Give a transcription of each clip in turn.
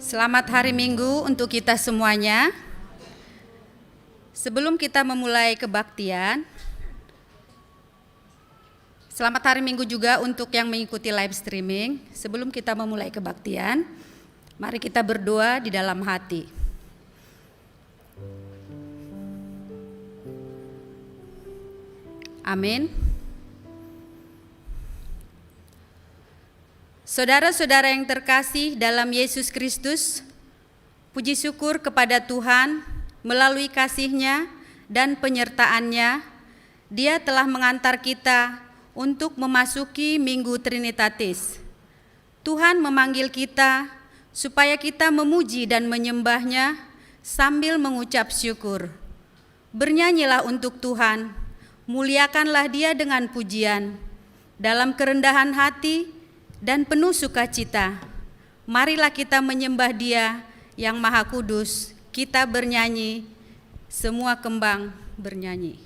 Selamat hari Minggu untuk kita semuanya. Sebelum kita memulai kebaktian, selamat hari Minggu juga untuk yang mengikuti live streaming. Sebelum kita memulai kebaktian, mari kita berdoa di dalam hati. Amin. Saudara-saudara yang terkasih dalam Yesus Kristus, puji syukur kepada Tuhan melalui kasih-Nya dan penyertaan-Nya, Dia telah mengantar kita untuk memasuki Minggu Trinitatis. Tuhan memanggil kita supaya kita memuji dan menyembah-Nya sambil mengucap syukur. Bernyanyilah untuk Tuhan, muliakanlah Dia dengan pujian, dalam kerendahan hati dan penuh sukacita. Marilah kita menyembah Dia yang Maha Kudus. Kita bernyanyi, semua kembang bernyanyi.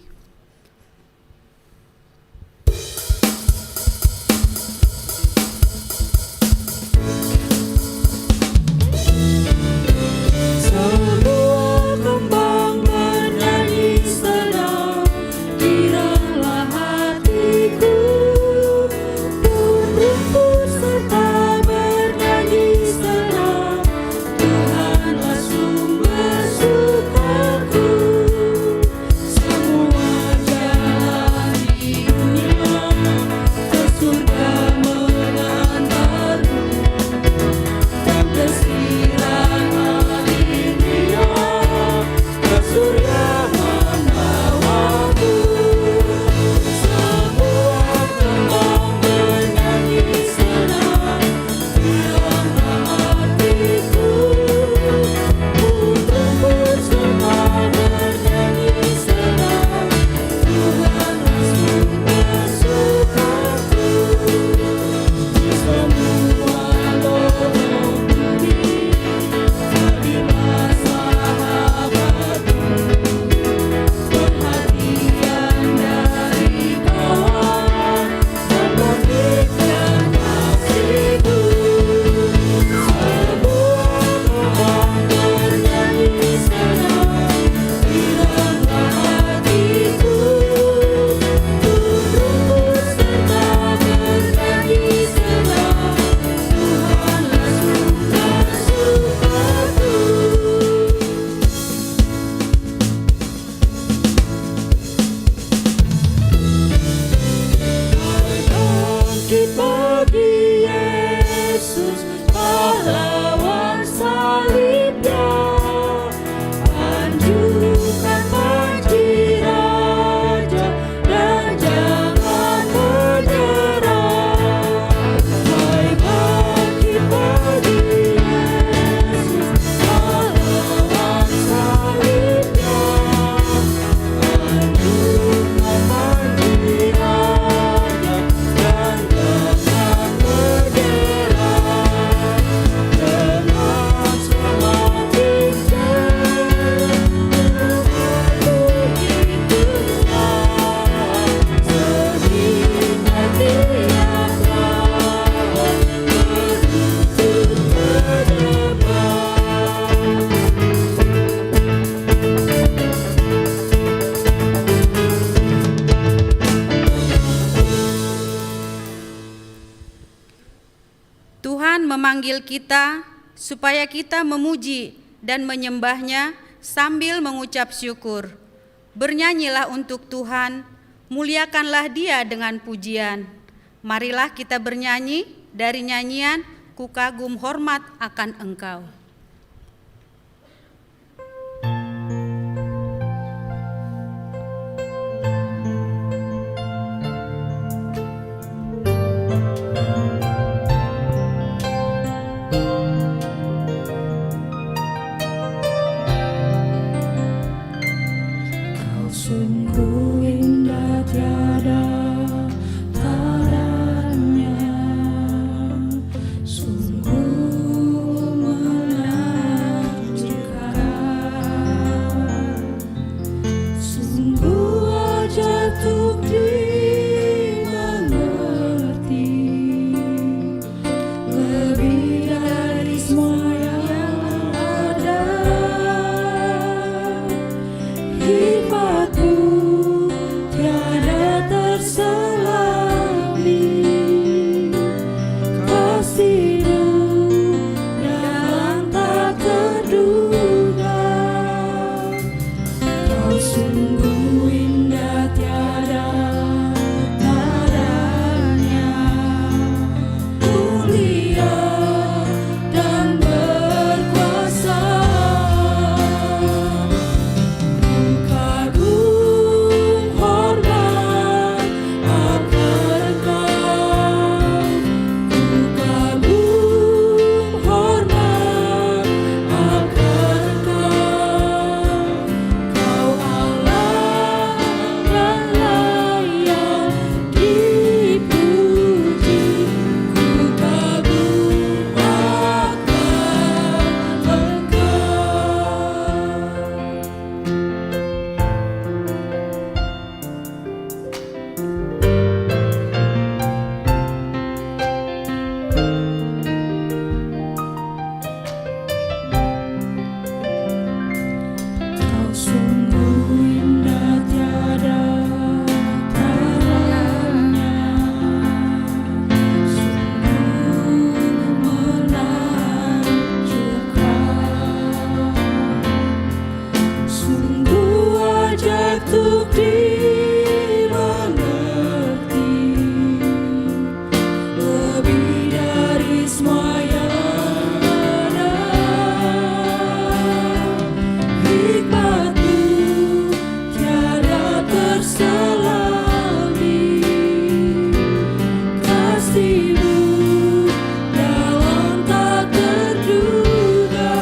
Memanggil kita supaya kita memuji dan menyembah-Nya sambil mengucap syukur. Bernyanyilah untuk Tuhan, muliakanlah Dia dengan pujian. Marilah kita bernyanyi dari nyanyian Ku Kagum Hormat akan Engkau. Sungguh untuk dimengerti, lebih dari semua yang ada. Hikmat-Mu tiada terselami, kasih-Mu dalam tak terduga.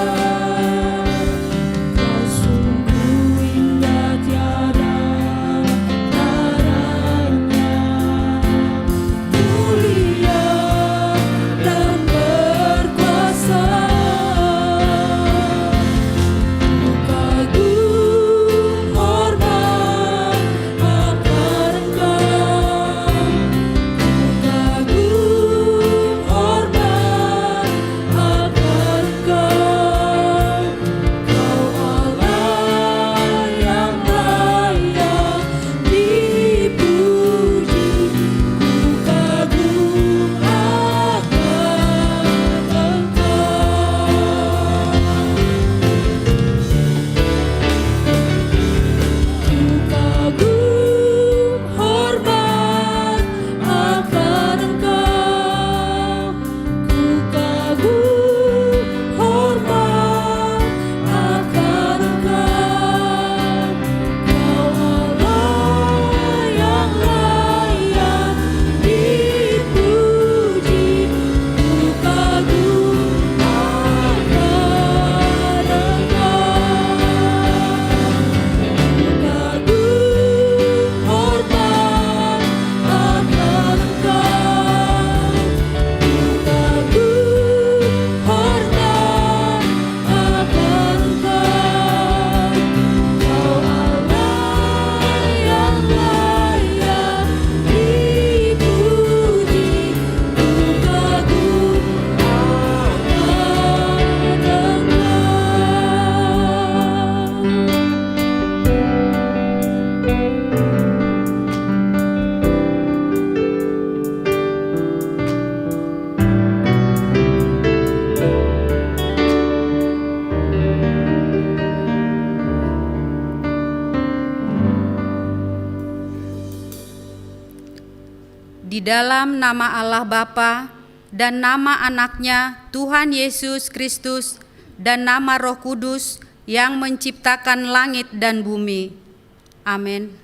Kau sungguh indah tiada taranya, mulia dan berkuasa. Ku kagum hormat akan Engkau, ku kagum hormat akan Engkau. Kau Allah yang layak dipuji, ku kagum akan Engkau. Ku kagum hormat akan Engkau, ku kagum hormat akan Engkau. Kau Allah yang layak dipuji, ku kagum akan Engkau. Kagum hormat akan Engkau, kagum hormat akan Engkau. Kau Allah yang layak dipuji, ku kagum Di dalam nama Allah Bapa dan nama Anaknya Tuhan Yesus Kristus dan nama Roh Kudus yang menciptakan langit dan bumi. Amin.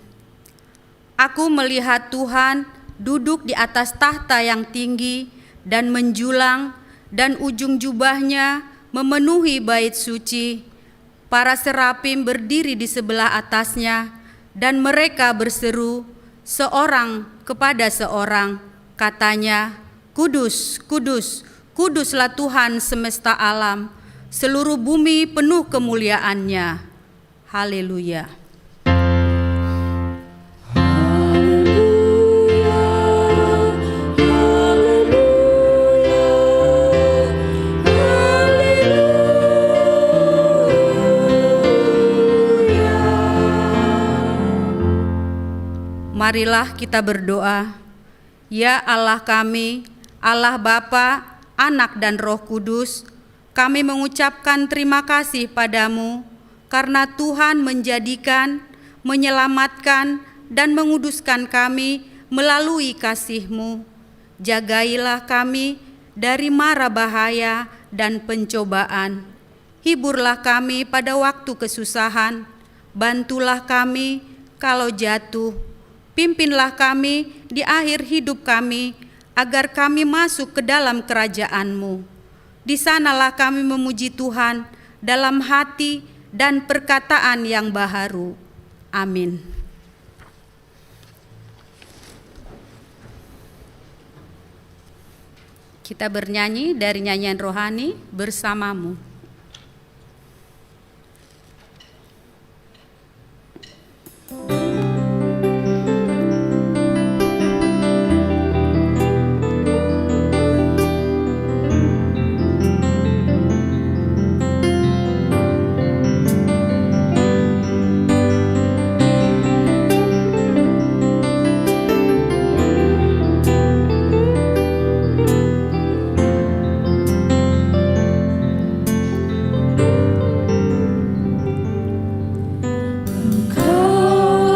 Aku melihat Tuhan duduk di atas tahta yang tinggi dan menjulang, dan ujung jubahnya memenuhi bait suci. Para serapim berdiri di sebelah atasnya, dan mereka berseru seorang kepada seorang, katanya, Kudus, kudus, kuduslah Tuhan semesta alam, seluruh bumi penuh kemuliaan-Nya. Haleluya. Marilah kita berdoa. Ya Allah kami, Allah Bapa, Anak dan Roh Kudus, kami mengucapkan terima kasih padamu karena Tuhan menjadikan, menyelamatkan, dan menguduskan kami melalui kasih-Mu. Jagailah kami dari mara bahaya dan pencobaan. Hiburlah kami pada waktu kesusahan. Bantulah kami kalau jatuh. Pimpinlah kami di akhir hidup kami, agar kami masuk ke dalam kerajaan-Mu. Di sanalah kami memuji Tuhan dalam hati dan perkataan yang baharu. Amin. Kita bernyanyi dari nyanyian rohani, Bersamamu. Engkau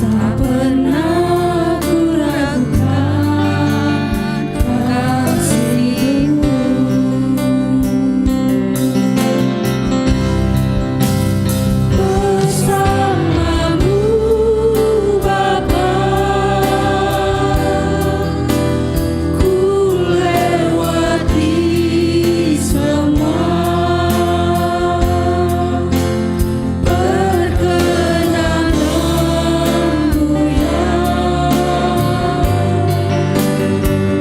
Tak pernah ku ragukan kasih-Mu. Bersama-Mu Bapa, ku lewati semua. Perkenanmu ya,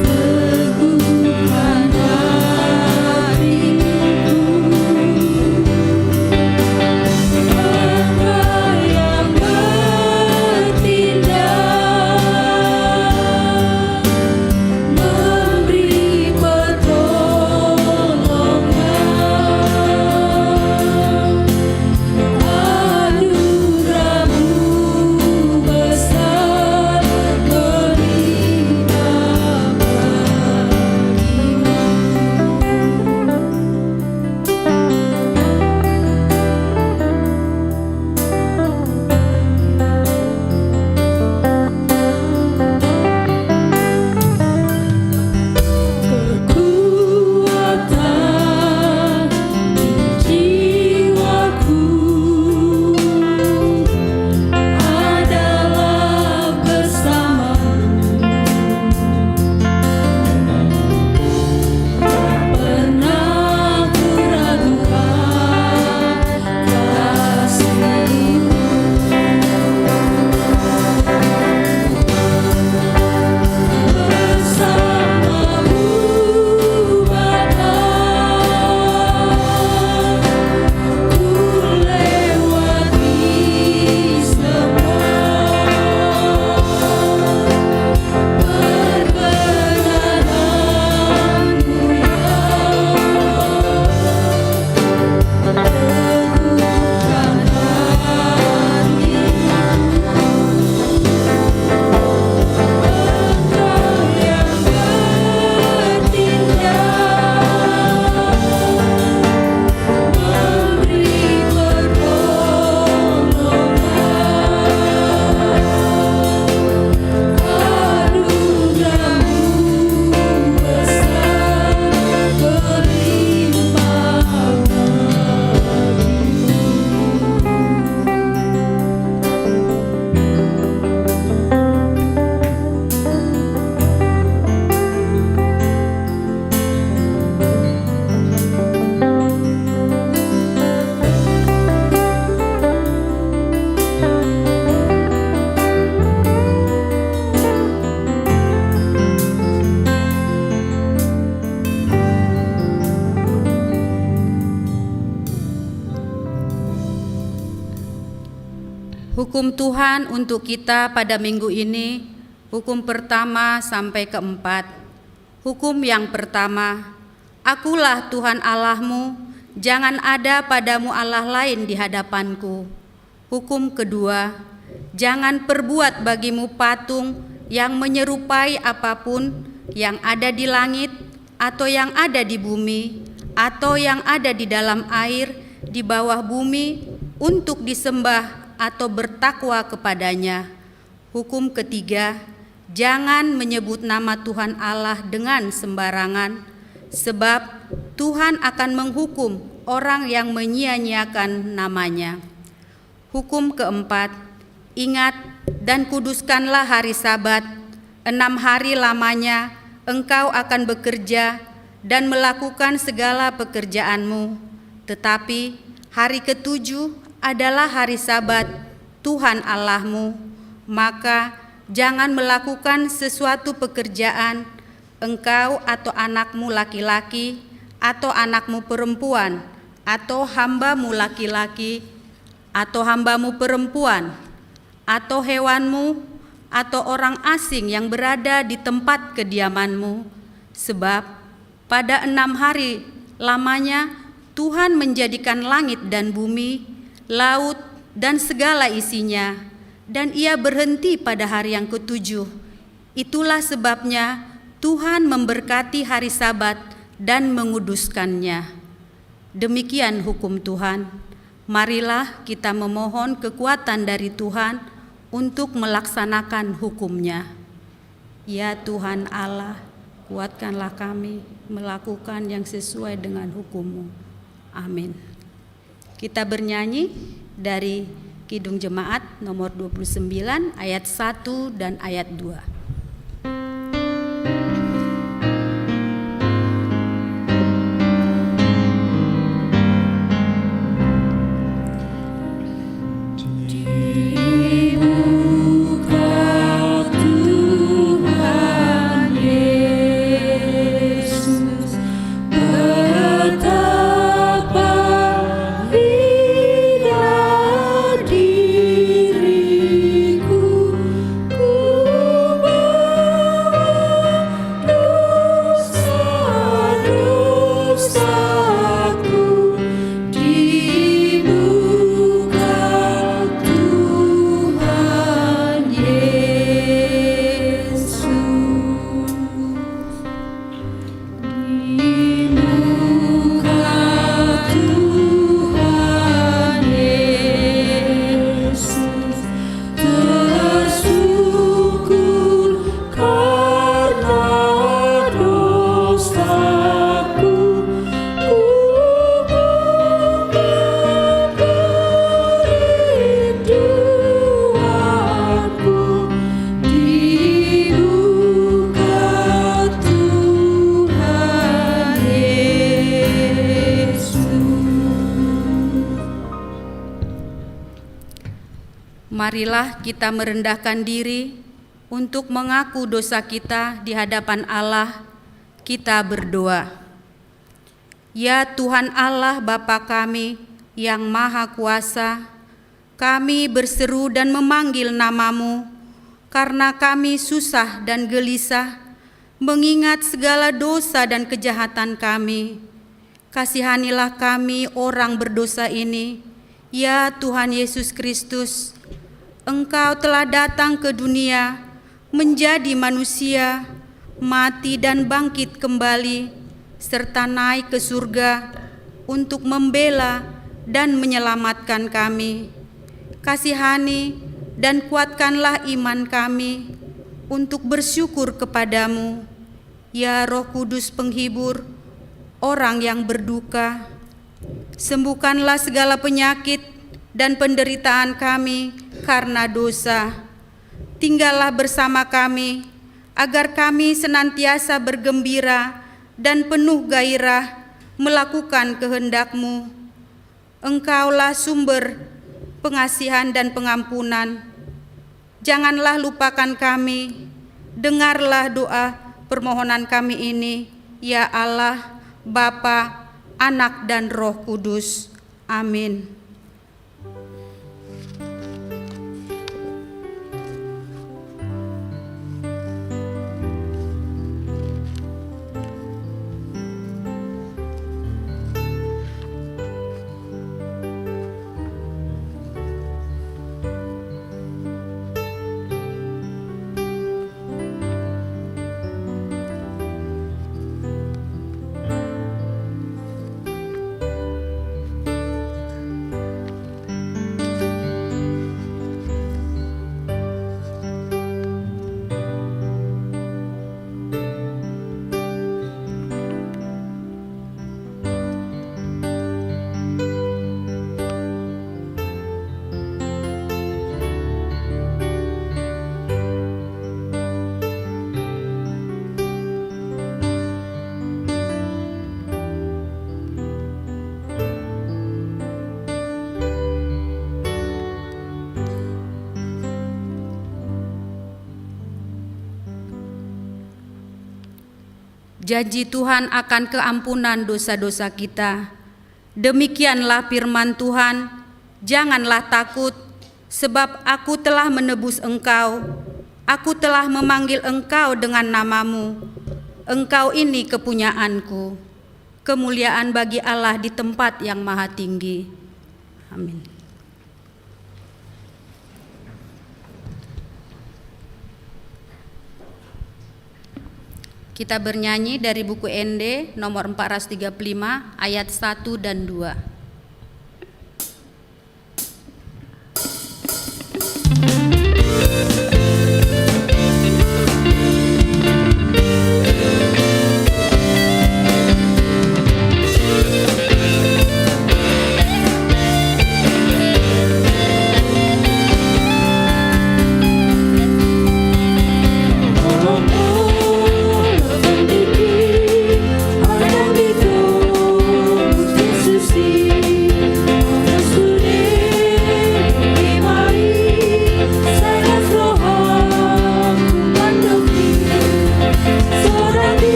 teguhkan hatiku. Engkau yang bertindak, memberi pertolongan. Anugerah-Mu besar melimpah kekuatan di jiwaku adalah bersama-Mu. Tak pernah ku ragukan kasih-Mu. Bersama-Mu Bapa, ku lewati semua. Perkenanmu ya, teguhkan hatiku. Engkau yang bertindak, memberi pertolongan. Anugerah-Mu besar melimpah Hukum Tuhan untuk kita pada minggu ini, hukum pertama sampai keempat. Hukum yang pertama, Akulah Tuhan Allahmu, jangan ada padamu Allah lain di hadapanku. Hukum kedua, jangan perbuat bagimu patung yang menyerupai apapun yang ada di langit atau yang ada di bumi atau yang ada di dalam air di bawah bumi untuk disembah atau bertakwa kepadanya. Hukum ketiga, jangan menyebut nama Tuhan Allah dengan sembarangan, sebab Tuhan akan menghukum orang yang menyia-nyiakan namanya. Hukum keempat, ingat dan kuduskanlah hari Sabat. 6 hari lamanya engkau akan bekerja dan melakukan segala pekerjaanmu, tetapi hari ketujuh adalah hari Sabat Tuhan Allahmu. Maka jangan melakukan sesuatu pekerjaan, engkau atau anakmu laki-laki atau anakmu perempuan atau hambamu laki-laki atau hambamu perempuan atau hewanmu atau orang asing yang berada di tempat kediamanmu, sebab pada 6 hari lamanya Tuhan menjadikan langit dan bumi, laut dan segala isinya, dan Ia berhenti pada hari yang ketujuh. Itulah sebabnya Tuhan memberkati hari Sabat dan menguduskannya. Demikian hukum Tuhan. Marilah kita memohon kekuatan dari Tuhan untuk melaksanakan hukum-Nya. Ya Tuhan Allah, kuatkanlah kami melakukan yang sesuai dengan hukum-Mu. Amin. Kita bernyanyi dari Kidung Jemaat nomor 29 ayat 1 dan ayat 2. Marilah kita merendahkan diri untuk mengaku dosa kita di hadapan Allah. Kita berdoa. Ya Tuhan Allah Bapa kami yang Maha Kuasa, kami berseru dan memanggil nama-Mu karena kami susah dan gelisah mengingat segala dosa dan kejahatan kami. Kasihanilah kami orang berdosa ini, ya Tuhan Yesus Kristus. Engkau telah datang ke dunia, menjadi manusia, mati dan bangkit kembali, serta naik ke surga untuk membela dan menyelamatkan kami. Kasihani dan kuatkanlah iman kami untuk bersyukur kepadamu, ya Roh Kudus penghibur orang yang berduka. Sembuhkanlah segala penyakit dan penderitaan kami karena dosa. Tinggallah bersama kami, agar kami senantiasa bergembira dan penuh gairah melakukan kehendak-Mu. Engkaulah sumber pengasihan dan pengampunan. Janganlah lupakan kami, dengarlah doa permohonan kami ini, ya Allah, Bapa, Anak dan Roh Kudus. Amin. Janji Tuhan akan keampunan dosa-dosa kita. Demikianlah firman Tuhan, janganlah takut, sebab aku telah menebus engkau. Aku telah memanggil engkau dengan nama-Mu. Engkau ini kepunyaanku. Kemuliaan bagi Allah di tempat yang maha tinggi. Amin. Kita bernyanyi dari buku ND nomor 435 ayat 1 dan 2.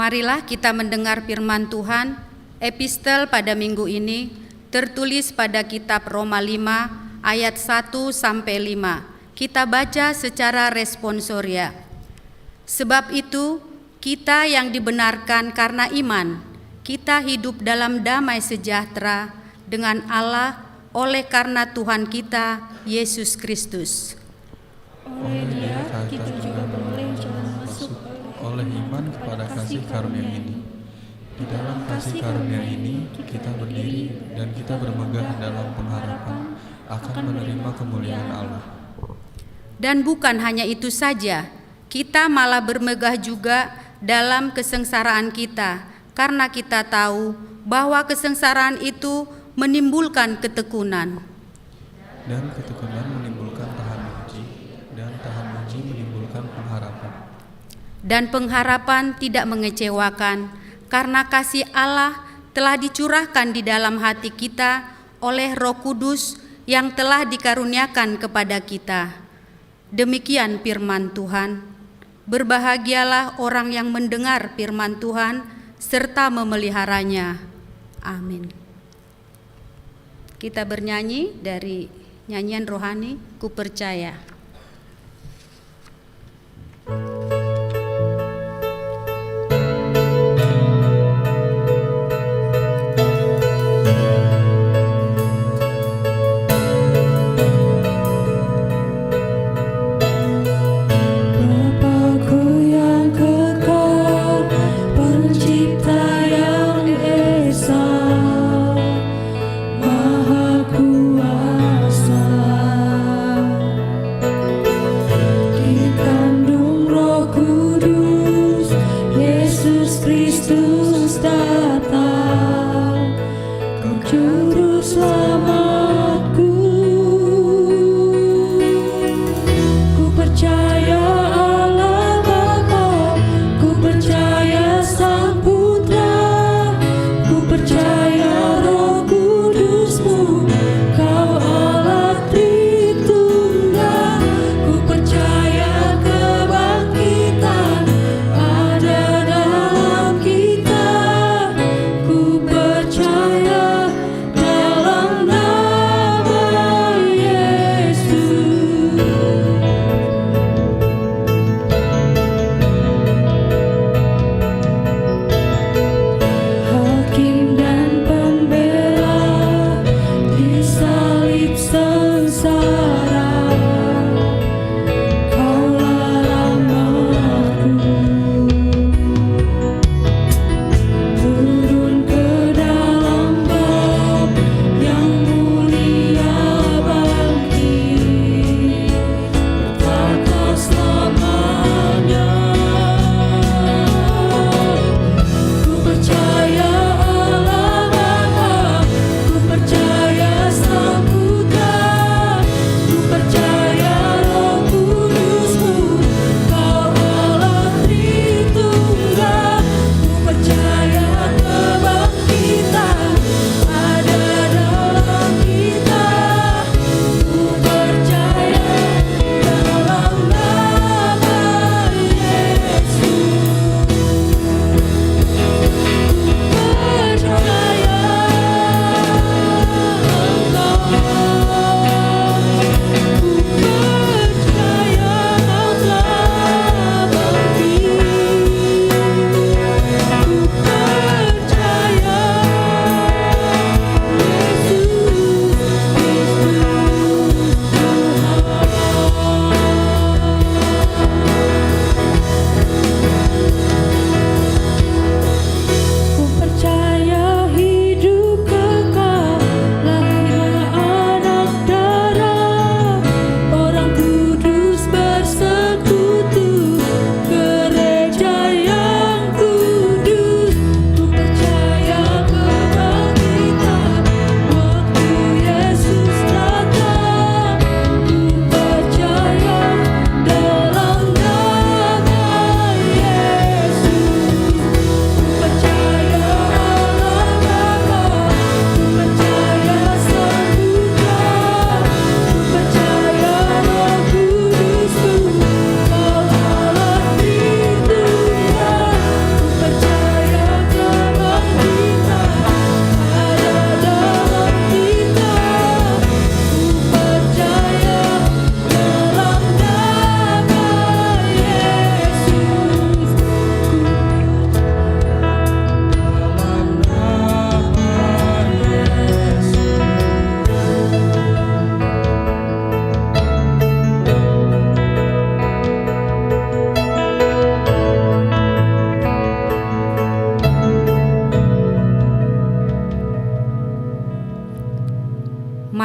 Marilah kita mendengar firman Tuhan. Epistel pada minggu ini tertulis pada kitab Roma 5 ayat 1 sampai 5. Kita baca secara responsoria. Sebab itu, kita yang dibenarkan karena iman, kita hidup dalam damai sejahtera dengan Allah oleh karena Tuhan kita, Yesus Kristus. Oleh Dia kita juga beroleh jalan masuk oleh iman kepada kasih karunia ini. Di dalam kasih karunia ini kita berdiri dan kita bermegah dalam pengharapan akan menerima kemuliaan Allah. Dan bukan hanya itu saja, kita malah bermegah juga dalam kesengsaraan kita, karena kita tahu bahwa kesengsaraan itu menimbulkan ketekunan. Dan ketekunan menimbulkan tahan uji, dan tahan uji menimbulkan pengharapan. Dan pengharapan tidak mengecewakan, karena kasih Allah telah dicurahkan di dalam hati kita oleh Roh Kudus yang telah dikaruniakan kepada kita. Demikian firman Tuhan. Berbahagialah orang yang mendengar firman Tuhan serta memeliharanya. Amin. Kita bernyanyi dari nyanyian rohani, Ku Percaya. Bapa-Ku yang kekal, Pencipta yang esa, Maha Kuasa,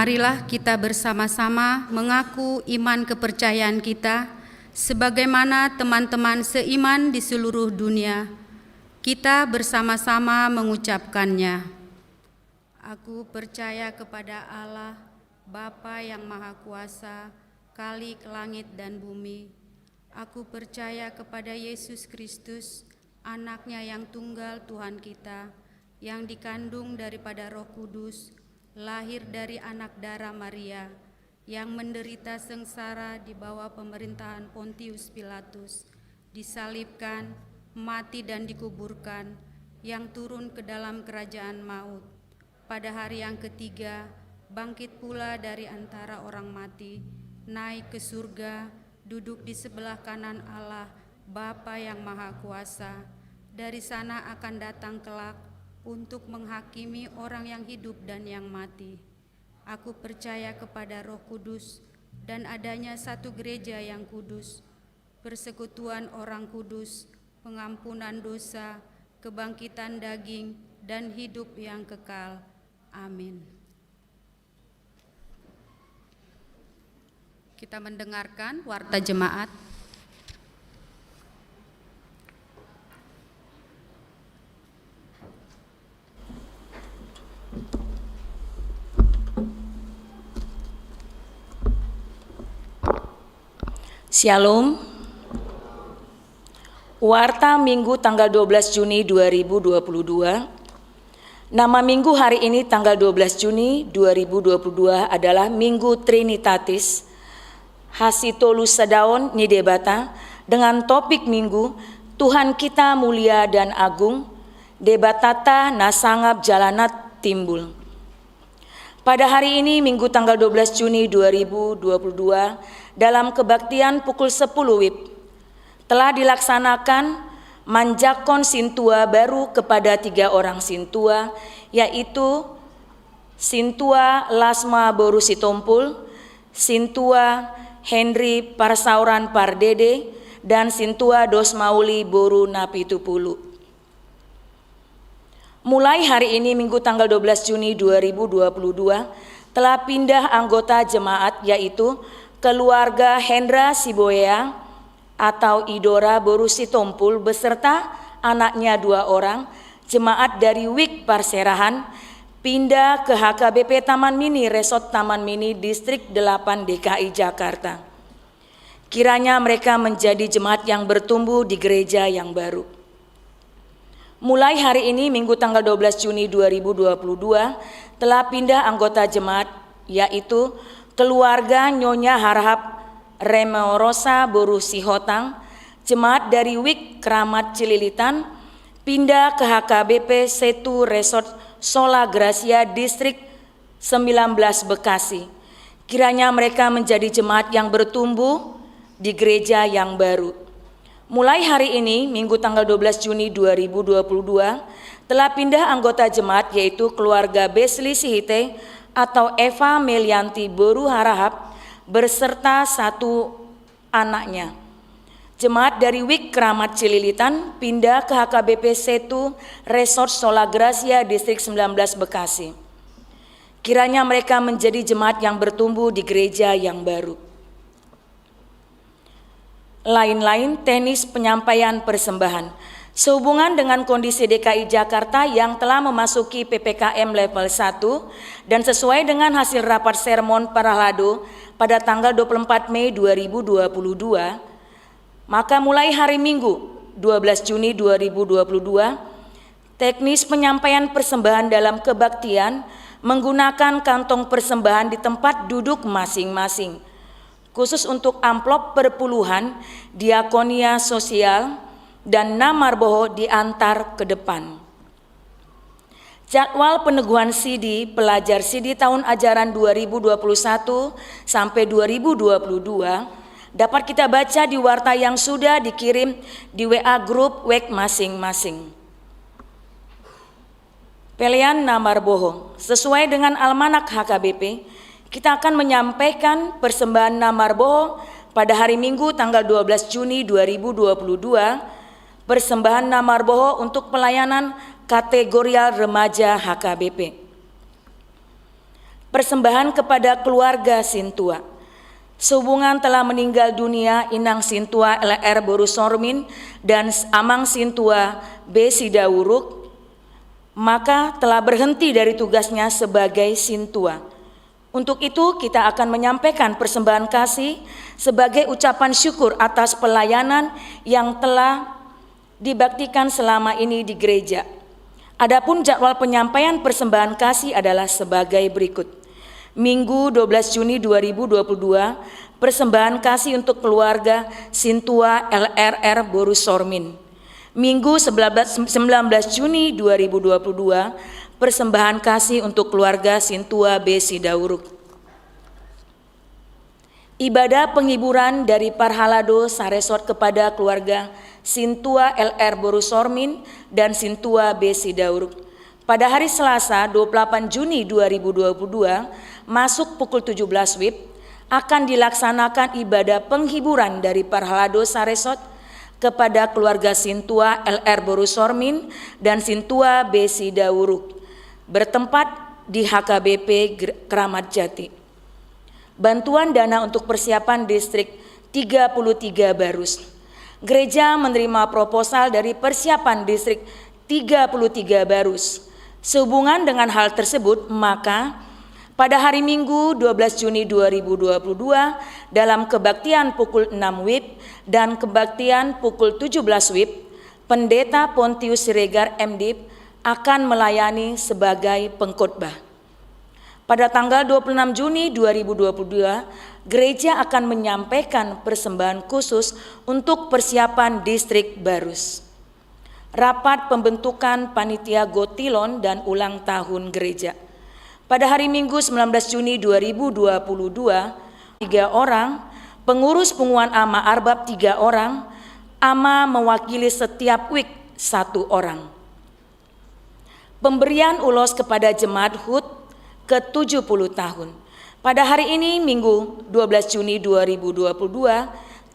Marilah kita bersama-sama mengaku iman kepercayaan kita sebagaimana teman-teman seiman di seluruh dunia. Kita bersama-sama mengucapkannya. Aku percaya kepada Allah, Bapa yang Maha Kuasa, Khalik langit dan bumi. Aku percaya kepada Yesus Kristus, Anak-Nya yang tunggal Tuhan kita, yang dikandung daripada Roh Kudus, lahir dari anak darah Maria, yang menderita sengsara di bawah pemerintahan Pontius Pilatus, disalibkan, mati dan dikuburkan, yang turun ke dalam kerajaan maut. Pada hari yang ketiga, bangkit pula dari antara orang mati, naik ke surga, duduk di sebelah kanan Allah, Bapa yang Maha Kuasa. Dari sana akan datang kelak untuk menghakimi orang yang hidup dan yang mati. Aku percaya kepada Roh Kudus dan adanya satu gereja yang kudus, persekutuan orang kudus, pengampunan dosa, kebangkitan daging, dan hidup yang kekal. Amin. Kita mendengarkan warta jemaat. Shalom. Warta Minggu tanggal 12 Juni 2022. Nama minggu hari ini tanggal 12 Juni 2022 adalah Minggu Trinitatis Hasitolus Sadaon Nidebata, dengan topik minggu Tuhan kita mulia dan agung, debatata nasangap jalanat timbul. Pada hari ini Minggu tanggal 12 Juni 2022 dalam kebaktian pukul 10 WIB telah dilaksanakan manjakon sintua baru kepada 3 orang sintua, yaitu Sintua Lasma Boru Sitompul, Sintua Henry Parsauran Pardede, dan Sintua Dosmauli Boru Napitupulu. Mulai hari ini Minggu tanggal 12 Juni 2022 telah pindah anggota jemaat, yaitu keluarga Hendra Siboya atau Idora Boru Sitompul beserta anaknya 2 orang, jemaat dari WIK Parserahan, pindah ke HKBP Taman Mini Resort Taman Mini Distrik 8 DKI Jakarta. Kiranya mereka menjadi jemaat yang bertumbuh di gereja yang baru. Mulai hari ini Minggu tanggal 12 Juni 2022 telah pindah anggota jemaat, yaitu keluarga Nyonya Harhab Remorosa Boru Sihotang, jemaat dari WIK Keramat Cililitan, pindah ke HKBP Setu Resort Sola Gracia Distrik 19 Bekasi. Kiranya mereka menjadi jemaat yang bertumbuh di gereja yang baru. Mulai hari ini, Minggu tanggal 12 Juni 2022, telah pindah anggota jemaat, yaitu keluarga Besli Sihite atau Eva Melianti Boru Harahap berserta 1 anaknya. Jemaat dari WIK Keramat Cililitan pindah ke HKBP Setu Resort Sola Gracia Distrik 19 Bekasi. Kiranya mereka menjadi jemaat yang bertumbuh di gereja yang baru. Lain-lain teknis penyampaian persembahan. Sehubungan dengan kondisi DKI Jakarta yang telah memasuki PPKM level 1 dan sesuai dengan hasil rapat sermon Parahlado pada tanggal 24 Mei 2022, maka mulai hari Minggu 12 Juni 2022, teknis penyampaian persembahan dalam kebaktian menggunakan kantong persembahan di tempat duduk masing-masing, khusus untuk amplop perpuluhan, diakonia sosial, dan namarboho diantar ke depan. Jadwal peneguhan CD pelajar CD tahun ajaran 2021 sampai 2022 dapat kita baca di warta yang sudah dikirim di WA grup WEK masing-masing. Pelian namarboho sesuai dengan almanak HKBP, kita akan menyampaikan persembahan namarboho pada hari Minggu tanggal 12 Juni 2022, persembahan namarboho untuk pelayanan kategorial remaja HKBP. Persembahan kepada keluarga Sintua. Sehubungan telah meninggal dunia Inang Sintua LR Boru Sormin dan Amang Sintua B Sidauruk, maka telah berhenti dari tugasnya sebagai Sintua. Untuk itu kita akan menyampaikan persembahan kasih sebagai ucapan syukur atas pelayanan yang telah dibaktikan selama ini di gereja. Adapun jadwal penyampaian persembahan kasih adalah sebagai berikut. Minggu 12 Juni 2022, persembahan kasih untuk keluarga Sintua LRR Boru Sormin. Minggu 19 Juni 2022, persembahan kasih untuk keluarga Sintua B Sidauruk. Ibadah penghiburan dari Parhalado Saresot kepada keluarga Sintua LR Boru Sormin dan Sintua B Sidauruk. Pada hari Selasa 28 Juni 2022, masuk pukul 17 WIB, akan dilaksanakan ibadah penghiburan dari Parhalado Saresot kepada keluarga Sintua LR Boru Sormin dan Sintua B Sidauruk, bertempat di HKBP Keramat Jati. Bantuan dana untuk persiapan distrik 33 Barus. Gereja menerima proposal dari persiapan distrik 33 Barus. Sehubungan dengan hal tersebut, maka pada hari Minggu 12 Juni 2022 dalam kebaktian pukul 6 WIB dan kebaktian pukul 17 WIB, Pendeta Pontius Siregar MDiv akan melayani sebagai pengkhotbah. Pada tanggal 26 Juni 2022, gereja akan menyampaikan persembahan khusus untuk persiapan distrik Barus. Rapat pembentukan panitia Gotilon dan ulang tahun gereja. Pada hari Minggu 19 Juni 2022, 3 orang, pengurus pengumuman AMA Arbab 3 orang, AMA mewakili setiap week 1 orang. Pemberian ulos kepada Jemaat HUT ke-70 tahun. Pada hari ini Minggu 12 Juni 2022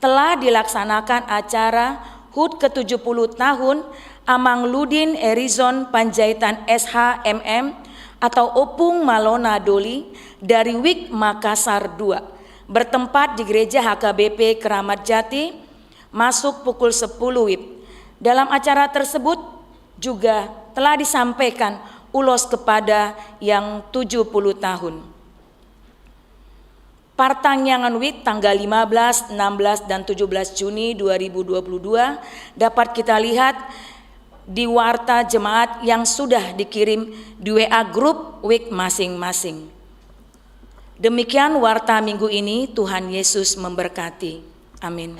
telah dilaksanakan acara HUT ke-70 tahun Amang Ludin Erizon Panjaitan SHMM atau Opung Malona Doli dari WIK Makassar 2, bertempat di Gereja HKBP Keramat Jati, masuk pukul 10 WIB. Dalam acara tersebut juga telah disampaikan ulos kepada yang 70 tahun. Partangyangan WIK tanggal 15, 16, dan 17 Juni 2022 dapat kita lihat di warta jemaat yang sudah dikirim di WA grup WIK masing-masing. Demikian warta minggu ini, Tuhan Yesus memberkati. Amin.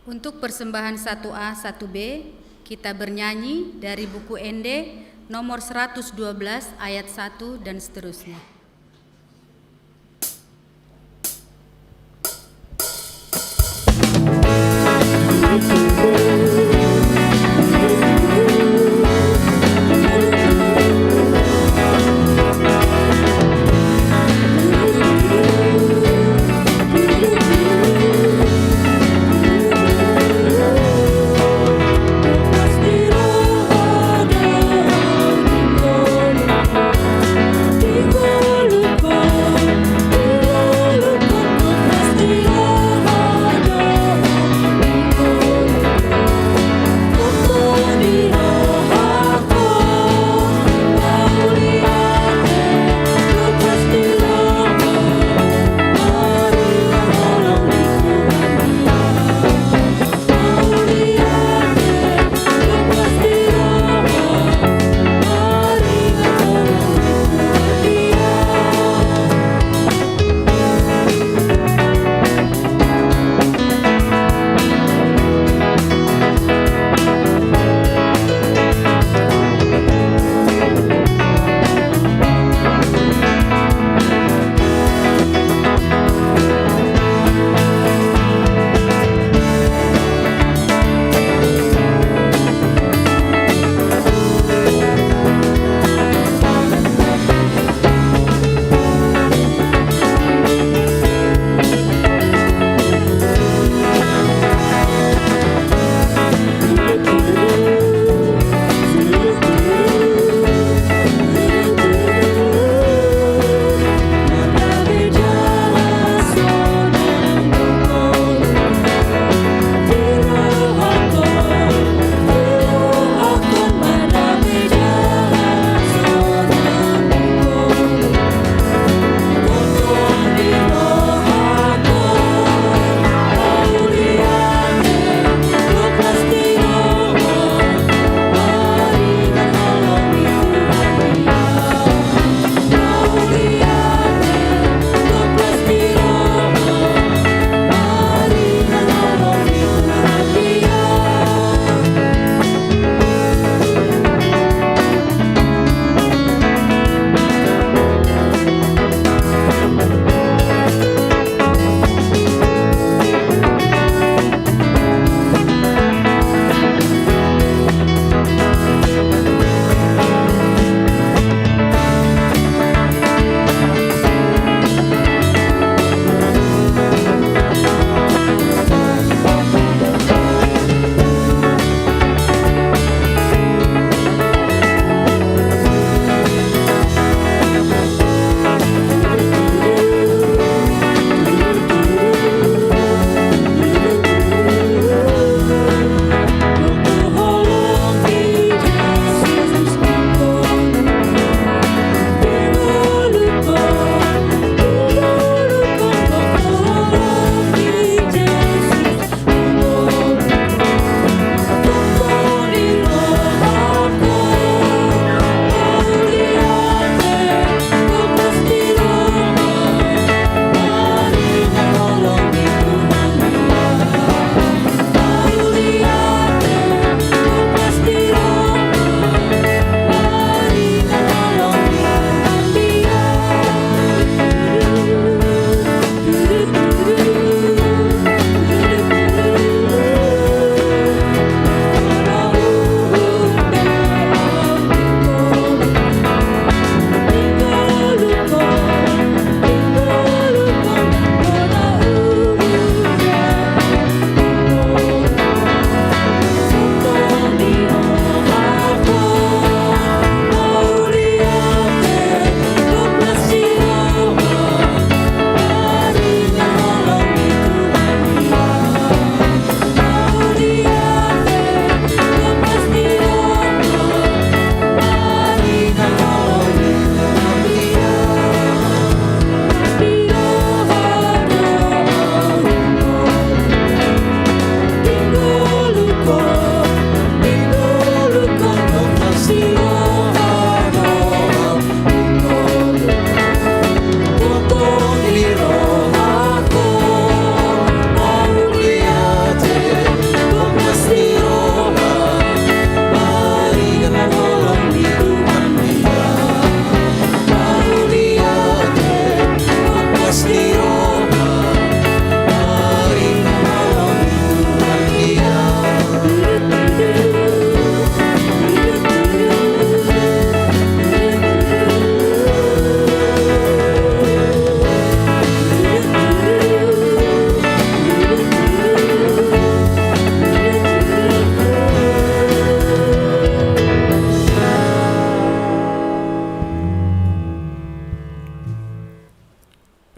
Untuk persembahan 1A, 1B, kita bernyanyi dari buku Ende nomor 112 ayat 1 dan seterusnya. Di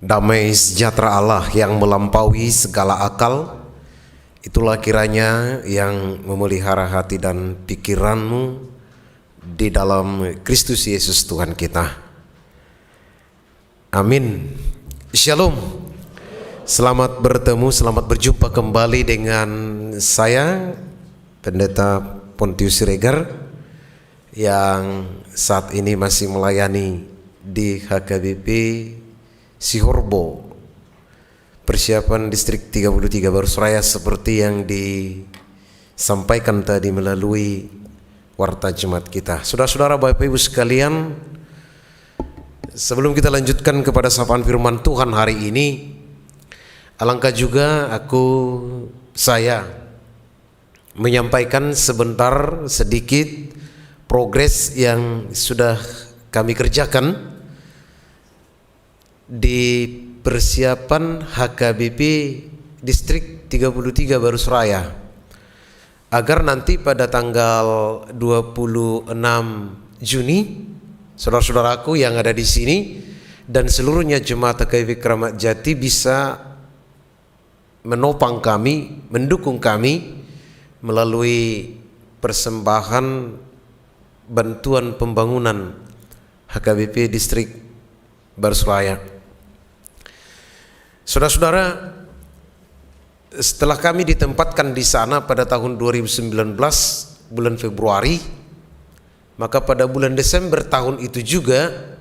Damai sejahtera Allah yang melampaui segala akal, itulah kiranya yang memelihara hati dan pikiranmu di dalam Kristus Yesus Tuhan kita. Amin. Shalom. Selamat bertemu, selamat berjumpa kembali dengan saya, Pendeta Pontius Siregar, yang saat ini masih melayani di HKBP Sihorbo, persiapan distrik 33 Baruseraya seperti yang disampaikan tadi melalui warta jemaat kita. Saudara-saudara, Bapak Ibu sekalian, sebelum kita lanjutkan kepada sapaan firman Tuhan hari ini, alangkah juga saya menyampaikan sebentar sedikit progres yang sudah kami kerjakan di persiapan HKBP Distrik 33 Baruseraya, agar nanti pada tanggal 26 Juni saudara-saudaraku yang ada di sini dan seluruhnya jemaat HKBP Kramat Jati bisa menopang kami, mendukung kami melalui persembahan bantuan pembangunan HKBP Distrik Baruseraya. Saudara-saudara, setelah kami ditempatkan di sana pada tahun 2019 bulan Februari, maka pada bulan Desember tahun itu juga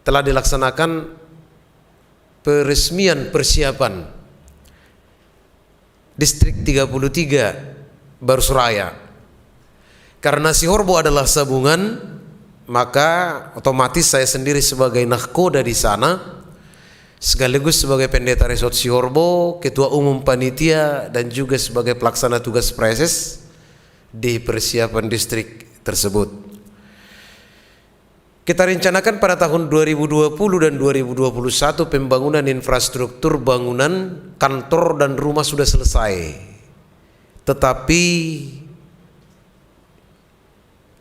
telah dilaksanakan peresmian persiapan Distrik 33 Baruseraya. Karena Sihorbo adalah sabungan, maka otomatis saya sendiri sebagai nahkoda di sana, sekaligus sebagai pendeta Resort Sihorbo, ketua umum panitia, dan juga sebagai pelaksana tugas preses di persiapan distrik tersebut. Kita rencanakan pada tahun 2020 dan 2021 pembangunan infrastruktur bangunan kantor dan rumah sudah selesai. Tetapi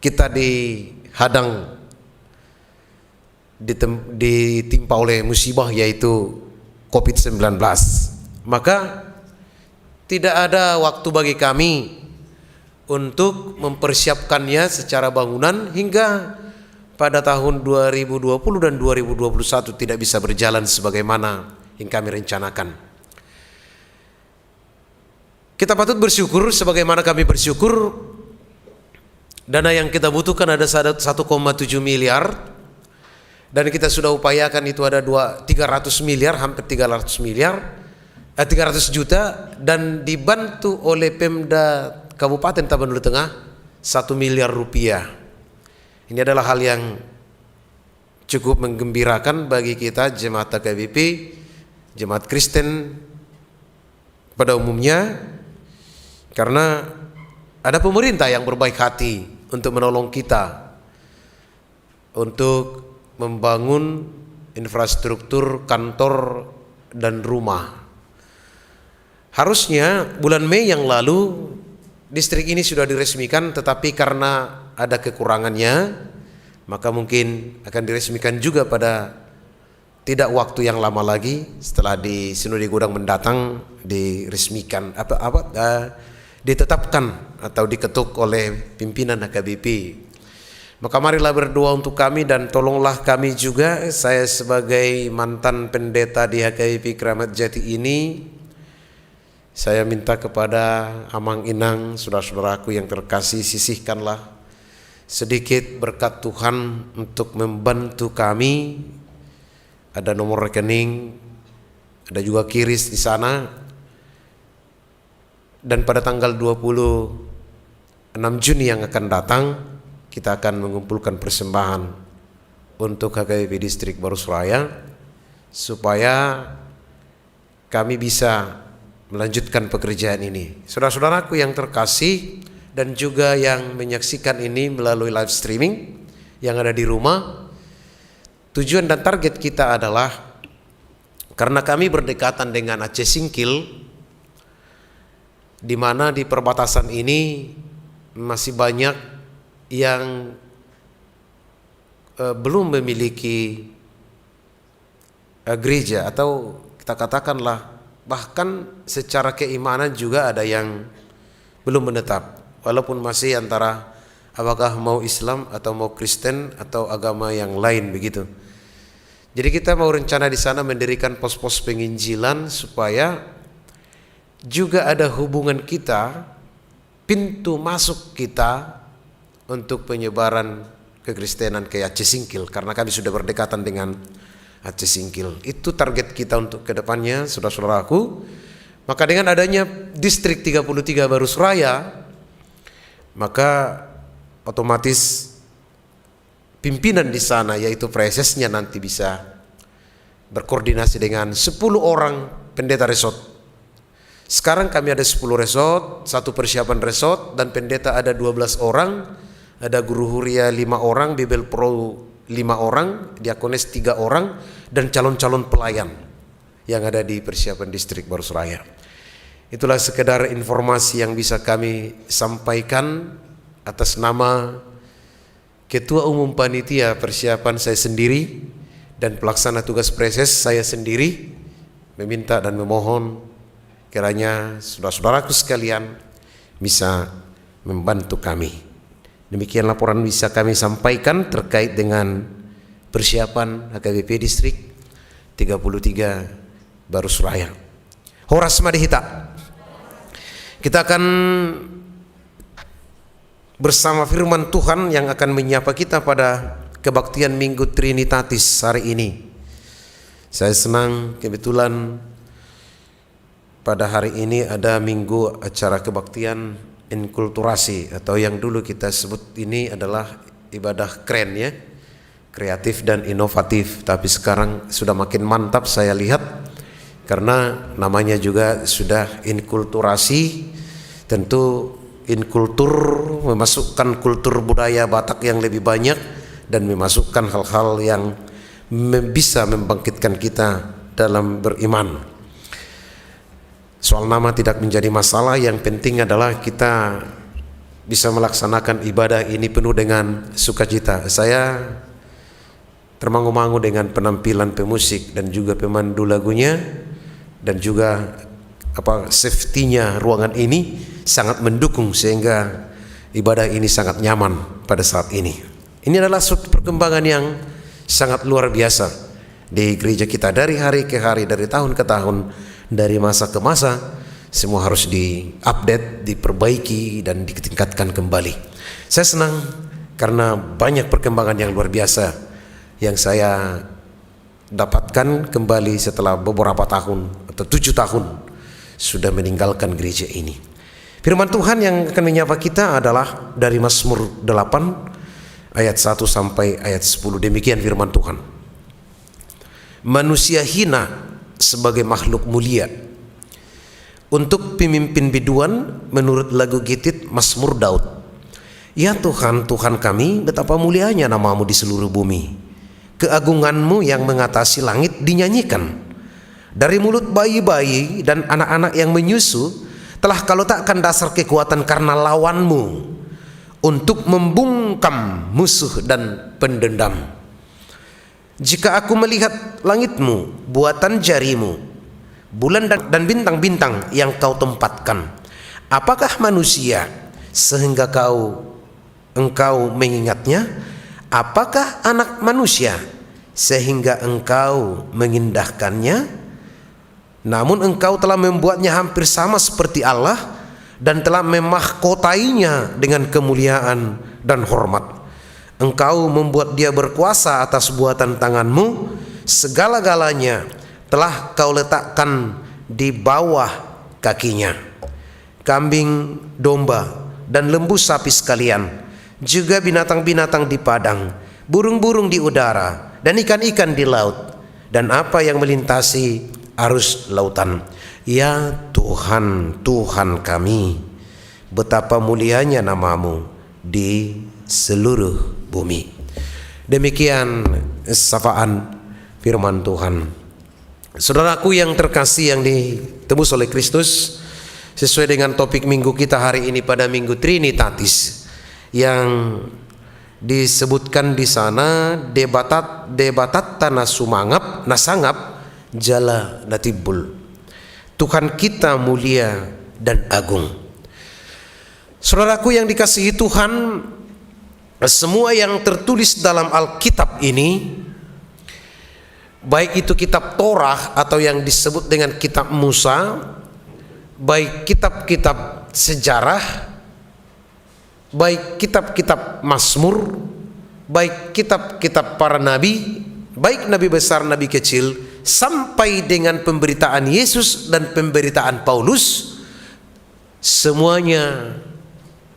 kita dihadang, ditimpa oleh musibah yaitu COVID-19. Maka tidak ada waktu bagi kami untuk mempersiapkannya secara bangunan hingga pada tahun 2020 dan 2021 tidak bisa berjalan sebagaimana yang kami rencanakan. Kita patut bersyukur, sebagaimana kami bersyukur dana yang kita butuhkan ada 1,7 miliar. Dan kita sudah upayakan itu ada 300 miliar, hampir 300 juta, dan dibantu oleh Pemda Kabupaten Tapanuli Tengah 1 miliar rupiah. Ini adalah hal yang cukup menggembirakan bagi kita jemaat HKBP, jemaat Kristen pada umumnya, karena ada pemerintah yang berbaik hati untuk menolong kita untuk membangun infrastruktur kantor dan rumah. Harusnya bulan Mei yang lalu distrik ini sudah diresmikan, tetapi karena ada kekurangannya, maka mungkin akan diresmikan juga pada tidak waktu yang lama lagi, setelah di Sinode Gudang mendatang diresmikan ditetapkan atau diketuk oleh pimpinan HKBP. Maka marilah berdoa untuk kami dan tolonglah kami juga. Saya sebagai mantan pendeta di HKBP Kramat Jati ini, saya minta kepada Amang Inang, saudara-saudaraku yang terkasih, sisihkanlah sedikit berkat Tuhan untuk membantu kami. Ada nomor rekening, ada juga kiris di sana. Dan pada tanggal 26 Juni yang akan datang, kita akan mengumpulkan persembahan untuk HKBP Distrik Baruseraya supaya kami bisa melanjutkan pekerjaan ini. Saudara-saudaraku yang terkasih dan juga yang menyaksikan ini melalui live streaming yang ada di rumah, tujuan dan target kita adalah karena kami berdekatan dengan Aceh Singkil, di mana di perbatasan ini masih banyak yang belum memiliki gereja, atau kita katakanlah bahkan secara keimanan juga ada yang belum menetap, walaupun masih antara apakah mau Islam atau mau Kristen atau agama yang lain begitu. Jadi kita mau rencana di sana mendirikan pos-pos penginjilan supaya juga ada hubungan kita, pintu masuk kita untuk penyebaran kekristenan ke Aceh Singkil, karena kami sudah berdekatan dengan Aceh Singkil. Itu target kita untuk kedepannya, saudara-saudaraku. Maka dengan adanya distrik 33 Baru Suraya, maka otomatis pimpinan di sana, yaitu presesnya, nanti bisa berkoordinasi dengan 10 orang pendeta resort. Sekarang kami ada 10 resort, satu persiapan resort, dan pendeta ada 12 orang, ada guru huria 5 orang, Bible Pro 5 orang, diakones 3 orang, dan calon-calon pelayan yang ada di persiapan distrik Baru Suraya. Itulah sekedar informasi yang bisa kami sampaikan atas nama Ketua Umum Panitia Persiapan saya sendiri dan pelaksana tugas preses saya sendiri, meminta dan memohon kiranya saudara-saudaraku sekalian bisa membantu kami. Demikian laporan bisa kami sampaikan terkait dengan persiapan HKBP Distrik 33 Baru Suraya. Horas Madihita. Kita akan bersama firman Tuhan yang akan menyapa kita pada kebaktian Minggu Trinitatis hari ini. Saya senang kebetulan pada hari ini ada minggu acara kebaktian inkulturasi, atau yang dulu kita sebut ini adalah ibadah keren ya, kreatif dan inovatif, tapi sekarang sudah makin mantap saya lihat karena namanya juga sudah inkulturasi. Tentu inkultur memasukkan kultur budaya Batak yang lebih banyak dan memasukkan hal-hal yang bisa membangkitkan kita dalam beriman. Soal nama tidak menjadi masalah, yang penting adalah kita bisa melaksanakan ibadah ini penuh dengan sukacita. Saya termangu-mangu dengan penampilan pemusik dan juga pemandu lagunya, dan juga safety-nya ruangan ini sangat mendukung sehingga ibadah ini sangat nyaman pada saat ini. Ini adalah suatu perkembangan yang sangat luar biasa di gereja kita dari hari ke hari, dari tahun ke tahun, dari masa ke masa. Semua harus diupdate, diperbaiki dan ditingkatkan kembali. Saya senang karena banyak perkembangan yang luar biasa yang saya dapatkan kembali setelah beberapa tahun atau 7 tahun sudah meninggalkan gereja ini. Firman Tuhan yang akan menyapa kita adalah dari Mazmur 8 ayat 1 sampai ayat 10. Demikian firman Tuhan. Manusia hina sebagai makhluk mulia. Untuk pemimpin biduan menurut lagu Gitit Mazmur Daud. Ya Tuhan, Tuhan kami, betapa mulianya namamu di seluruh bumi. Keagunganmu yang mengatasi langit dinyanyikan. Dari mulut bayi-bayi dan anak-anak yang menyusu telah kau letakkan dasar kekuatan karena lawanmu, untuk membungkam musuh dan pendendam. Jika aku melihat langitmu, buatan jarimu, bulan dan bintang-bintang yang kau tempatkan, apakah manusia sehingga engkau mengingatnya? Apakah anak manusia sehingga engkau mengindahkannya? Namun engkau telah membuatnya hampir sama seperti Allah dan telah memahkotainya dengan kemuliaan dan hormat. Engkau membuat dia berkuasa atas buatan tanganmu, segala-galanya telah kau letakkan di bawah kakinya. Kambing, domba, dan lembu sapi sekalian, juga binatang-binatang di padang, burung-burung di udara, dan ikan-ikan di laut, dan apa yang melintasi arus lautan. Ya Tuhan, Tuhan kami, betapa mulianya namamu di seluruh bumi. Demikian sapaan firman Tuhan. Saudaraku yang terkasih yang ditebus oleh Kristus, sesuai dengan topik minggu kita hari ini pada Minggu Trinitatis, yang disebutkan di sana debatat tanah sumangap nasangap jalla natibul. Tuhan kita mulia dan agung. Saudaraku yang dikasihi Tuhan, semua yang tertulis dalam Alkitab ini, baik itu kitab Torah atau yang disebut dengan kitab Musa, baik kitab-kitab sejarah, baik kitab-kitab Mazmur, baik kitab-kitab para nabi, baik nabi besar, nabi kecil, sampai dengan pemberitaan Yesus dan pemberitaan Paulus, semuanya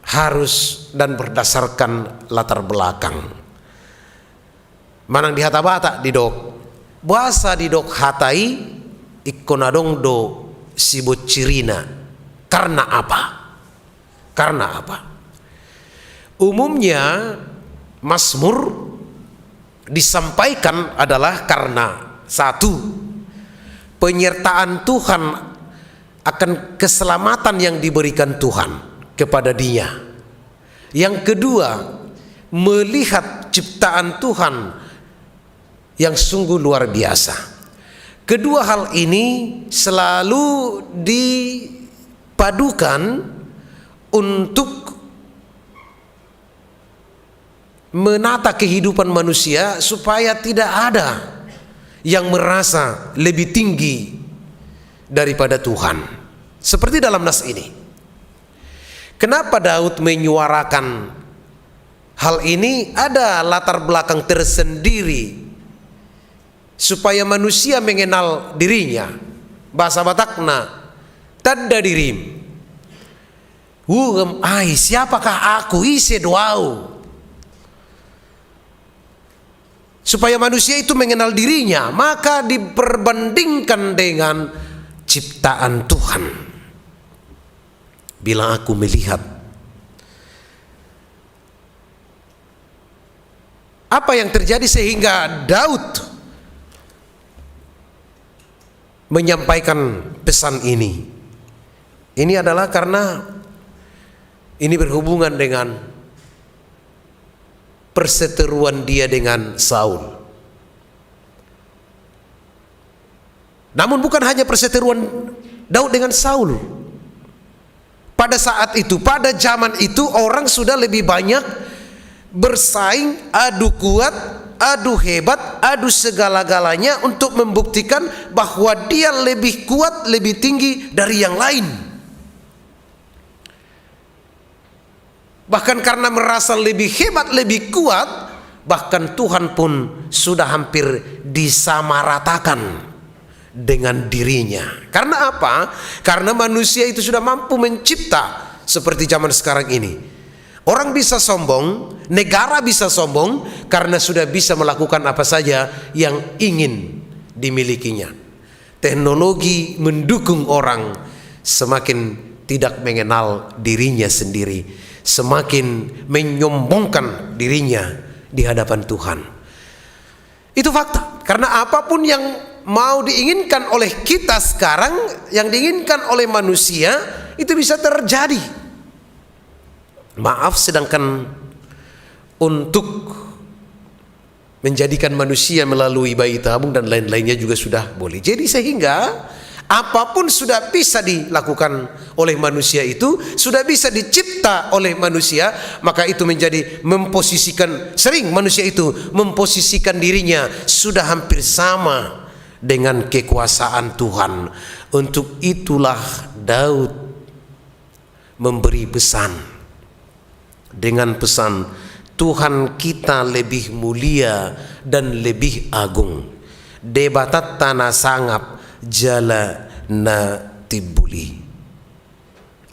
harus dan berdasarkan latar belakang. Manang dihatabata di dok bahasa di dok hatai ikonadong do sibut cirina. Karena apa? Karena apa? Umumnya Mazmur disampaikan adalah karena satu, penyertaan Tuhan akan keselamatan yang diberikan Tuhan kepada dia. Yang kedua, melihat ciptaan Tuhan yang sungguh luar biasa. Kedua hal ini selalu dipadukan untuk menata kehidupan manusia supaya tidak ada yang merasa lebih tinggi daripada Tuhan. Seperti dalam nas ini. Kenapa Daud menyuarakan hal ini? Ada latar belakang tersendiri supaya manusia mengenal dirinya. Bahasa Batakna, tanda dirim. Siapakah aku? Ise doau. Supaya manusia itu mengenal dirinya, maka diperbandingkan dengan ciptaan Tuhan. Bila aku melihat apa yang terjadi sehingga Daud menyampaikan pesan ini adalah karena ini berhubungan dengan perseteruan dia dengan Saul. Namun bukan hanya perseteruan Daud dengan Saul. Pada saat itu, pada zaman itu orang sudah lebih banyak bersaing, adu kuat, adu hebat, adu segala-galanya untuk membuktikan bahwa dia lebih kuat, lebih tinggi dari yang lain. Bahkan karena merasa lebih hebat, lebih kuat, bahkan Tuhan pun sudah hampir disamaratakan dengan dirinya. Karena apa? Karena manusia itu sudah mampu mencipta seperti zaman sekarang ini. Orang bisa sombong, negara bisa sombong karena sudah bisa melakukan apa saja yang ingin dimilikinya. Teknologi mendukung orang semakin tidak mengenal dirinya sendiri, semakin menyombongkan dirinya di hadapan Tuhan. Itu fakta. Karena apapun yang mau diinginkan oleh kita sekarang, yang diinginkan oleh manusia, itu bisa terjadi. Maaf, sedangkan untuk menjadikan manusia melalui bayi tabung dan lain-lainnya juga sudah boleh. Jadi sehingga apapun sudah bisa dilakukan oleh manusia, itu sudah bisa dicipta oleh manusia, maka itu menjadi memposisikan, sering manusia itu memposisikan dirinya sudah hampir sama dengan kekuasaan Tuhan. Untuk itulah Daud memberi pesan dengan pesan, Tuhan kita lebih mulia dan lebih agung. Debatat tanah sangap jala na tibuli.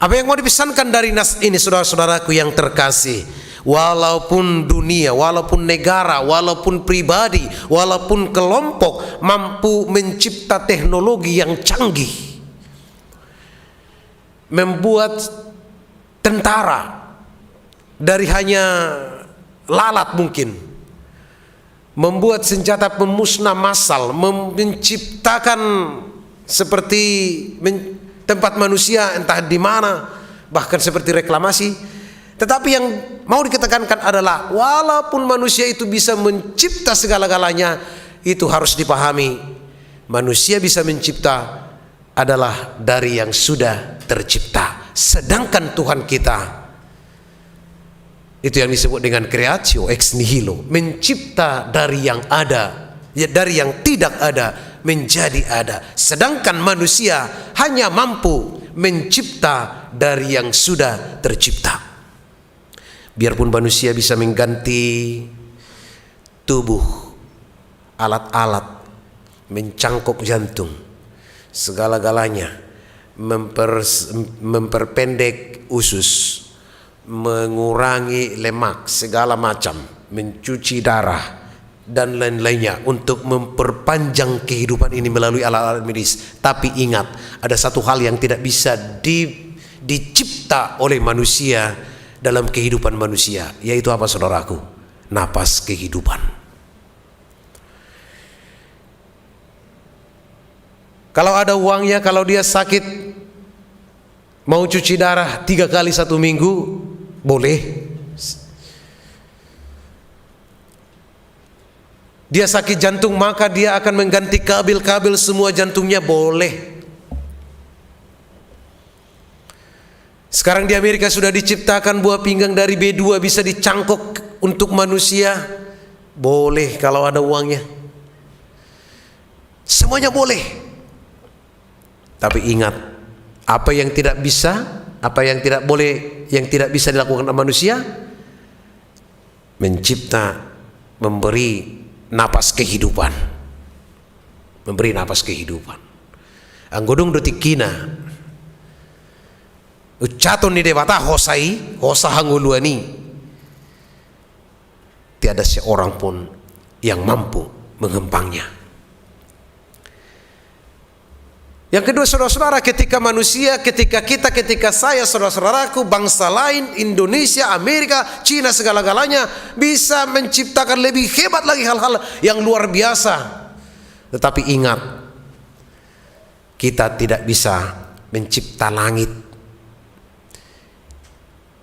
Apa yang mau dipesankan dari nas ini, saudara-saudaraku yang terkasih? Walaupun dunia, walaupun negara, walaupun pribadi, walaupun kelompok mampu mencipta teknologi yang canggih, membuat tentara dari hanya lalat mungkin, membuat senjata pemusnah massal, menciptakan seperti tempat manusia entah di mana, bahkan seperti reklamasi. Tetapi yang mau ditekankan adalah walaupun manusia itu bisa mencipta segala-galanya, itu harus dipahami manusia bisa mencipta adalah dari yang sudah tercipta. Sedangkan Tuhan kita, itu yang disebut dengan creatio ex nihilo, mencipta dari yang ada, ya, dari yang tidak ada menjadi ada. Sedangkan manusia hanya mampu mencipta dari yang sudah tercipta. Biarpun manusia bisa mengganti tubuh, alat-alat, mencangkok jantung, segala-galanya, memperpendek usus, mengurangi lemak, segala macam, mencuci darah, dan lain-lainnya untuk memperpanjang kehidupan ini melalui alat-alat medis. Tapi ingat, ada satu hal yang tidak bisa dicipta oleh manusia dalam kehidupan manusia, yaitu apa, saudaraku? Napas kehidupan. Kalau ada uangnya, kalau dia sakit mau cuci darah 3 kali 1 minggu, boleh. Dia sakit jantung, maka dia akan mengganti kabel-kabel semua jantungnya, boleh. Sekarang di Amerika sudah diciptakan buah pinggang dari B2 bisa dicangkok untuk manusia, boleh kalau ada uangnya. Semuanya boleh. Tapi ingat, apa yang tidak bisa, apa yang tidak boleh, yang tidak bisa dilakukan oleh manusia, mencipta, memberi napas kehidupan, memberi napas kehidupan. Anggodong dotikina, ucaton ni debata hosai, hosa hanguluani. Tiada seorang pun yang mampu mengempangnya. Yang kedua, saudara-saudara, ketika manusia, ketika kita, ketika saya, saudara-saudaraku, bangsa lain, Indonesia, Amerika, Cina, segala-galanya bisa menciptakan lebih hebat lagi hal-hal yang luar biasa. Tetapi ingat, kita tidak bisa mencipta langit.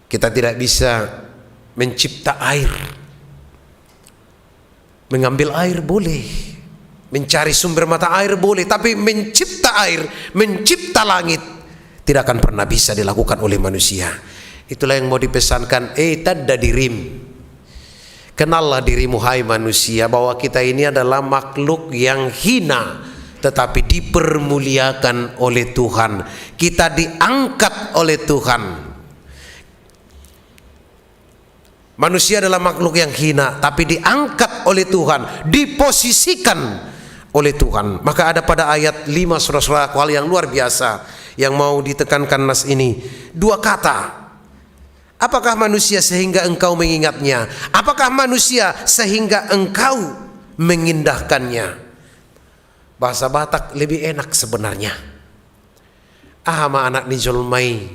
Kita tidak bisa mencipta air. Mengambil air boleh, mencari sumber mata air boleh, tapi mencipta air, mencipta langit tidak akan pernah bisa dilakukan oleh manusia. Itulah yang mau dipesankan, tadda dirim. Kenallah dirimu hai manusia, bahwa kita ini adalah makhluk yang hina tetapi dipermuliakan oleh Tuhan. Kita diangkat oleh Tuhan. Manusia adalah makhluk yang hina tapi diangkat oleh Tuhan, diposisikan oleh Tuhan. Maka ada pada ayat 5, saudara-saudara, hal yang luar biasa yang mau ditekankan nas ini. 2 kata. Apakah manusia sehingga engkau mengingatnya? Apakah manusia sehingga engkau mengindahkannya? Bahasa Batak lebih enak sebenarnya. Ahama anak nijolmai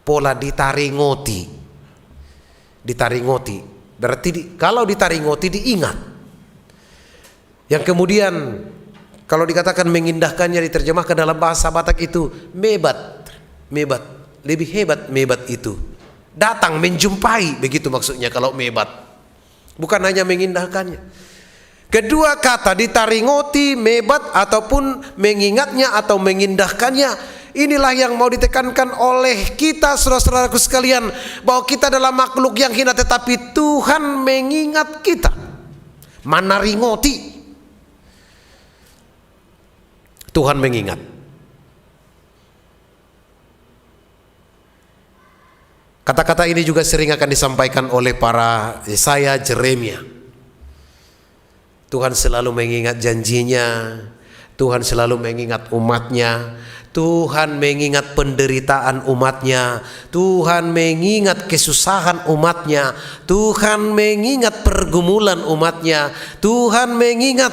pola ditaringoti. Ditaringoti berarti kalau ditaringoti diingat. Yang kemudian kalau dikatakan mengindahkannya diterjemahkan dalam bahasa Batak itu mebat, mebat, lebih hebat mebat itu. Datang menjumpai, begitu maksudnya kalau mebat. Bukan hanya mengindahkannya. Kedua kata ditaringoti, mebat ataupun mengingatnya atau mengindahkannya, inilah yang mau ditekankan oleh kita, saudara-saudaraku sekalian, bahwa kita adalah makhluk yang hina tetapi Tuhan mengingat kita. Manaringoti, Tuhan mengingat. Kata-kata ini juga sering akan disampaikan oleh para Yesaya, Jeremia. Tuhan selalu mengingat janjinya, Tuhan selalu mengingat umatnya, Tuhan mengingat penderitaan umatnya, Tuhan mengingat kesusahan umatnya, Tuhan mengingat pergumulan umatnya, Tuhan mengingat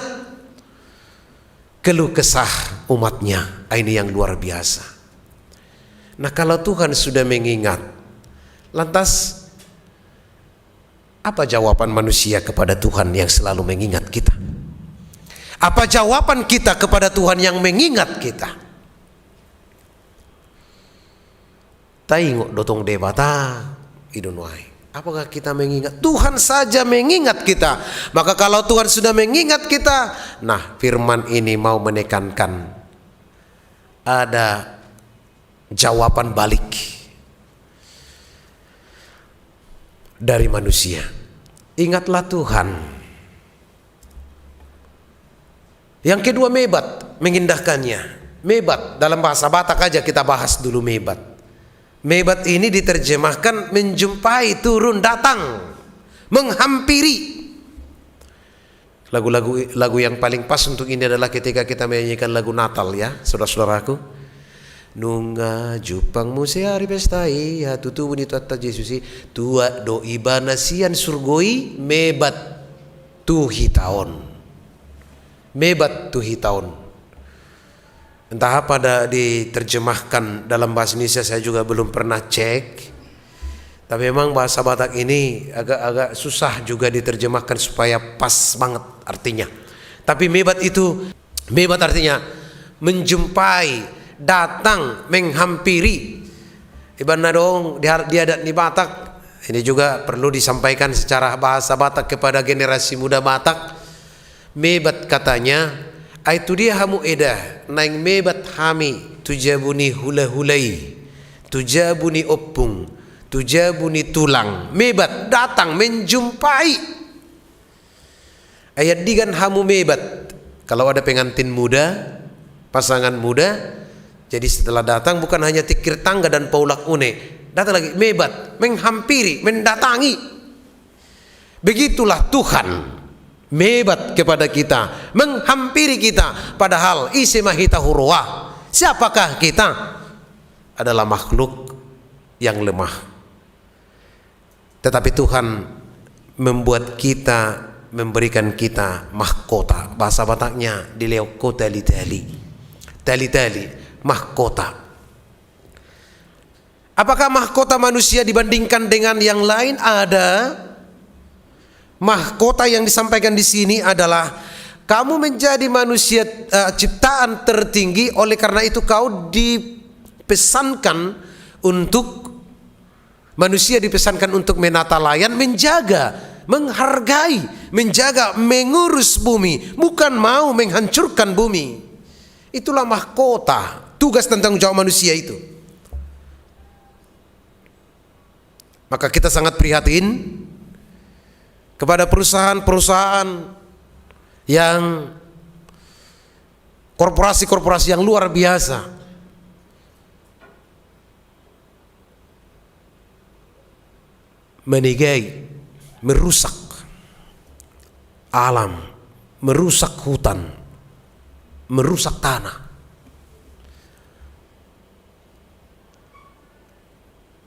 keluh kesah umatnya. Ini yang luar biasa. Nah, kalau Tuhan sudah mengingat, lantas apa jawaban manusia kepada Tuhan yang selalu mengingat kita? Apa jawaban kita kepada Tuhan yang mengingat kita? Taingok dotong debata idunwai. Apakah kita mengingat? Tuhan saja mengingat kita. Maka kalau Tuhan sudah mengingat kita, Nah, firman ini mau menekankan ada jawaban balik dari manusia. Ingatlah Tuhan. Yang kedua, mebat, mengindahkannya. Mebat, dalam bahasa Batak aja kita bahas dulu mebat. Mebat ini diterjemahkan menjumpai, turun, datang, menghampiri. Lagu yang paling pas untuk ini adalah ketika kita menyanyikan lagu Natal ya, saudara-saudaraku. Nunga jupang museari pestai ya tutu buni tuata Jesusi tua do ibana sian surgoi mebat tuhi taon. Mebat tuhi taon. Entah apa diterjemahkan dalam bahasa Indonesia, saya juga belum pernah cek. Tapi memang bahasa Batak ini agak susah juga diterjemahkan supaya pas banget artinya. Tapi mebat artinya menjumpai, datang, menghampiri. Ibana dong dia adat di Batak. Ini juga perlu disampaikan secara bahasa Batak kepada generasi muda Batak. Mebat katanya, itu dia hamu eda, naing mebat hami, tujabuni hula-hulai, tujabuni opung, tujabuni tulang. Mebat datang menjumpai. Ayat digan hamu mebat. Kalau ada pengantin muda, pasangan muda, jadi setelah datang bukan hanya tikir tangga dan paulak une, datang lagi mebat, menghampiri, mendatangi. Begitulah Tuhan mebat kepada kita, menghampiri kita, padahal isi mahita hurwa. Siapakah kita? Adalah makhluk yang lemah. Tetapi Tuhan membuat kita, memberikan kita mahkota. Bahasa Bataknya dileo tali-tali, tali-tali, mahkota. Apakah mahkota manusia dibandingkan dengan yang lain? Ada. Mahkota yang disampaikan di sini adalah kamu menjadi manusia ciptaan tertinggi, oleh karena itu kau dipesankan untuk manusia dipesankan untuk menata layan, menjaga, menghargai, menjaga, mengurus bumi, bukan mau menghancurkan bumi. Itulah mahkota, tugas dan tanggung jawab manusia itu. Maka kita sangat prihatin kepada perusahaan-perusahaan yang korporasi-korporasi yang luar biasa menigai, merusak alam, merusak hutan, merusak tanah.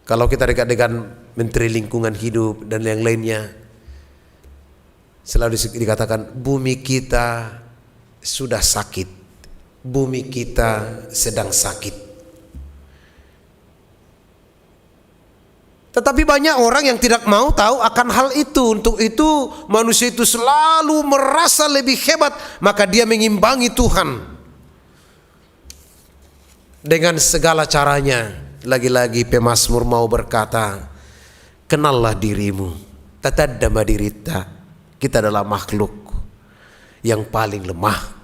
Kalau kita dekat dengan Menteri Lingkungan Hidup dan yang lainnya, selalu dikatakan bumi kita sudah sakit, bumi kita sedang sakit. Tetapi banyak orang yang tidak mau tahu akan hal itu. Untuk itu manusia itu selalu merasa lebih hebat, maka dia mengimbangi Tuhan dengan segala caranya. Lagi-lagi pemazmur mau berkata, kenallah dirimu, tatadama dirita. Kita adalah makhluk yang paling lemah.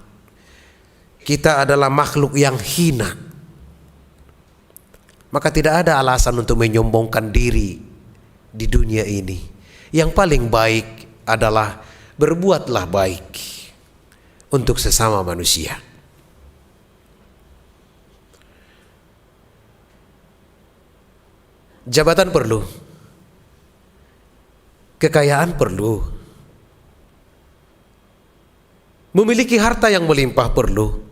Kita adalah makhluk yang hina. Maka tidak ada alasan untuk menyombongkan diri di dunia ini. Yang paling baik adalah berbuatlah baik untuk sesama manusia. Jabatan perlu, kekayaan perlu, memiliki harta yang melimpah perlu.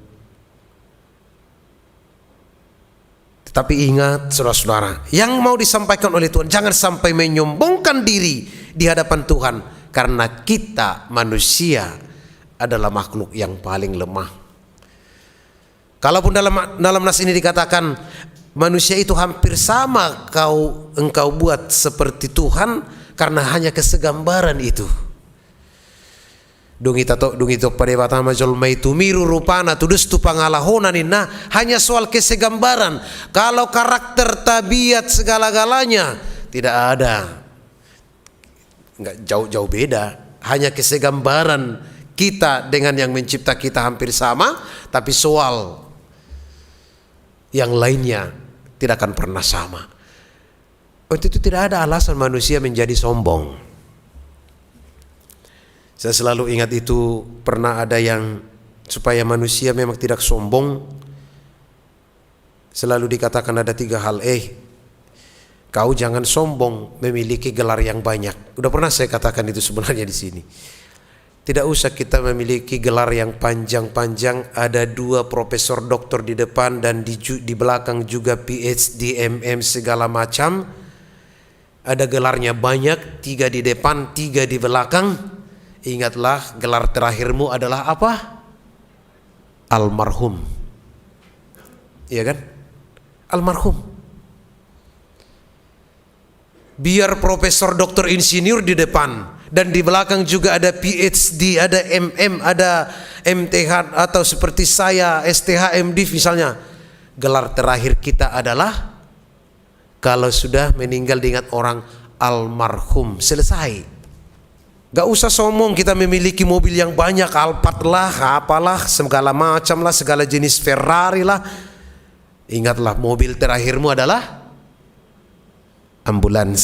Tetapi ingat saudara-saudara, yang mau disampaikan oleh Tuhan, jangan sampai menyombongkan diri di hadapan Tuhan, karena kita manusia adalah makhluk yang paling lemah. Kalaupun dalam nas ini dikatakan manusia itu hampir sama engkau buat seperti Tuhan, karena hanya kesegambaran itu. Dung ito pada batama jolmai tumiru rupana tudus tu pangalahona nina, hanya soal kesegambaran. Kalau karakter, tabiat, segala-galanya tidak ada, nggak jauh-jauh beda. Hanya kesegambaran kita dengan yang mencipta kita hampir sama, tapi soal yang lainnya tidak akan pernah sama. Untuk itu tidak ada alasan manusia menjadi sombong. Saya selalu ingat itu, pernah ada yang supaya manusia memang tidak sombong, selalu dikatakan ada 3 hal. Kau jangan sombong memiliki gelar yang banyak. Udah pernah saya katakan itu sebenarnya di sini. Tidak usah kita memiliki gelar yang panjang-panjang, ada 2 profesor doktor di depan dan di belakang juga PhD, MM segala macam. Ada gelarnya banyak, 3 di depan, 3 di belakang. Ingatlah gelar terakhirmu adalah apa? Almarhum. Iya kan? Almarhum. Biar profesor doktor insinyur di depan dan di belakang juga ada PhD, ada MM, ada MTH atau seperti saya STH, MD misalnya. Gelar terakhir kita adalah kalau sudah meninggal diingat orang almarhum. Selesai. Gak usah sombong kita memiliki mobil yang banyak, Alphard lah, apalah, segala macam lah, segala jenis Ferrari lah. Ingatlah mobil terakhirmu adalah ambulans.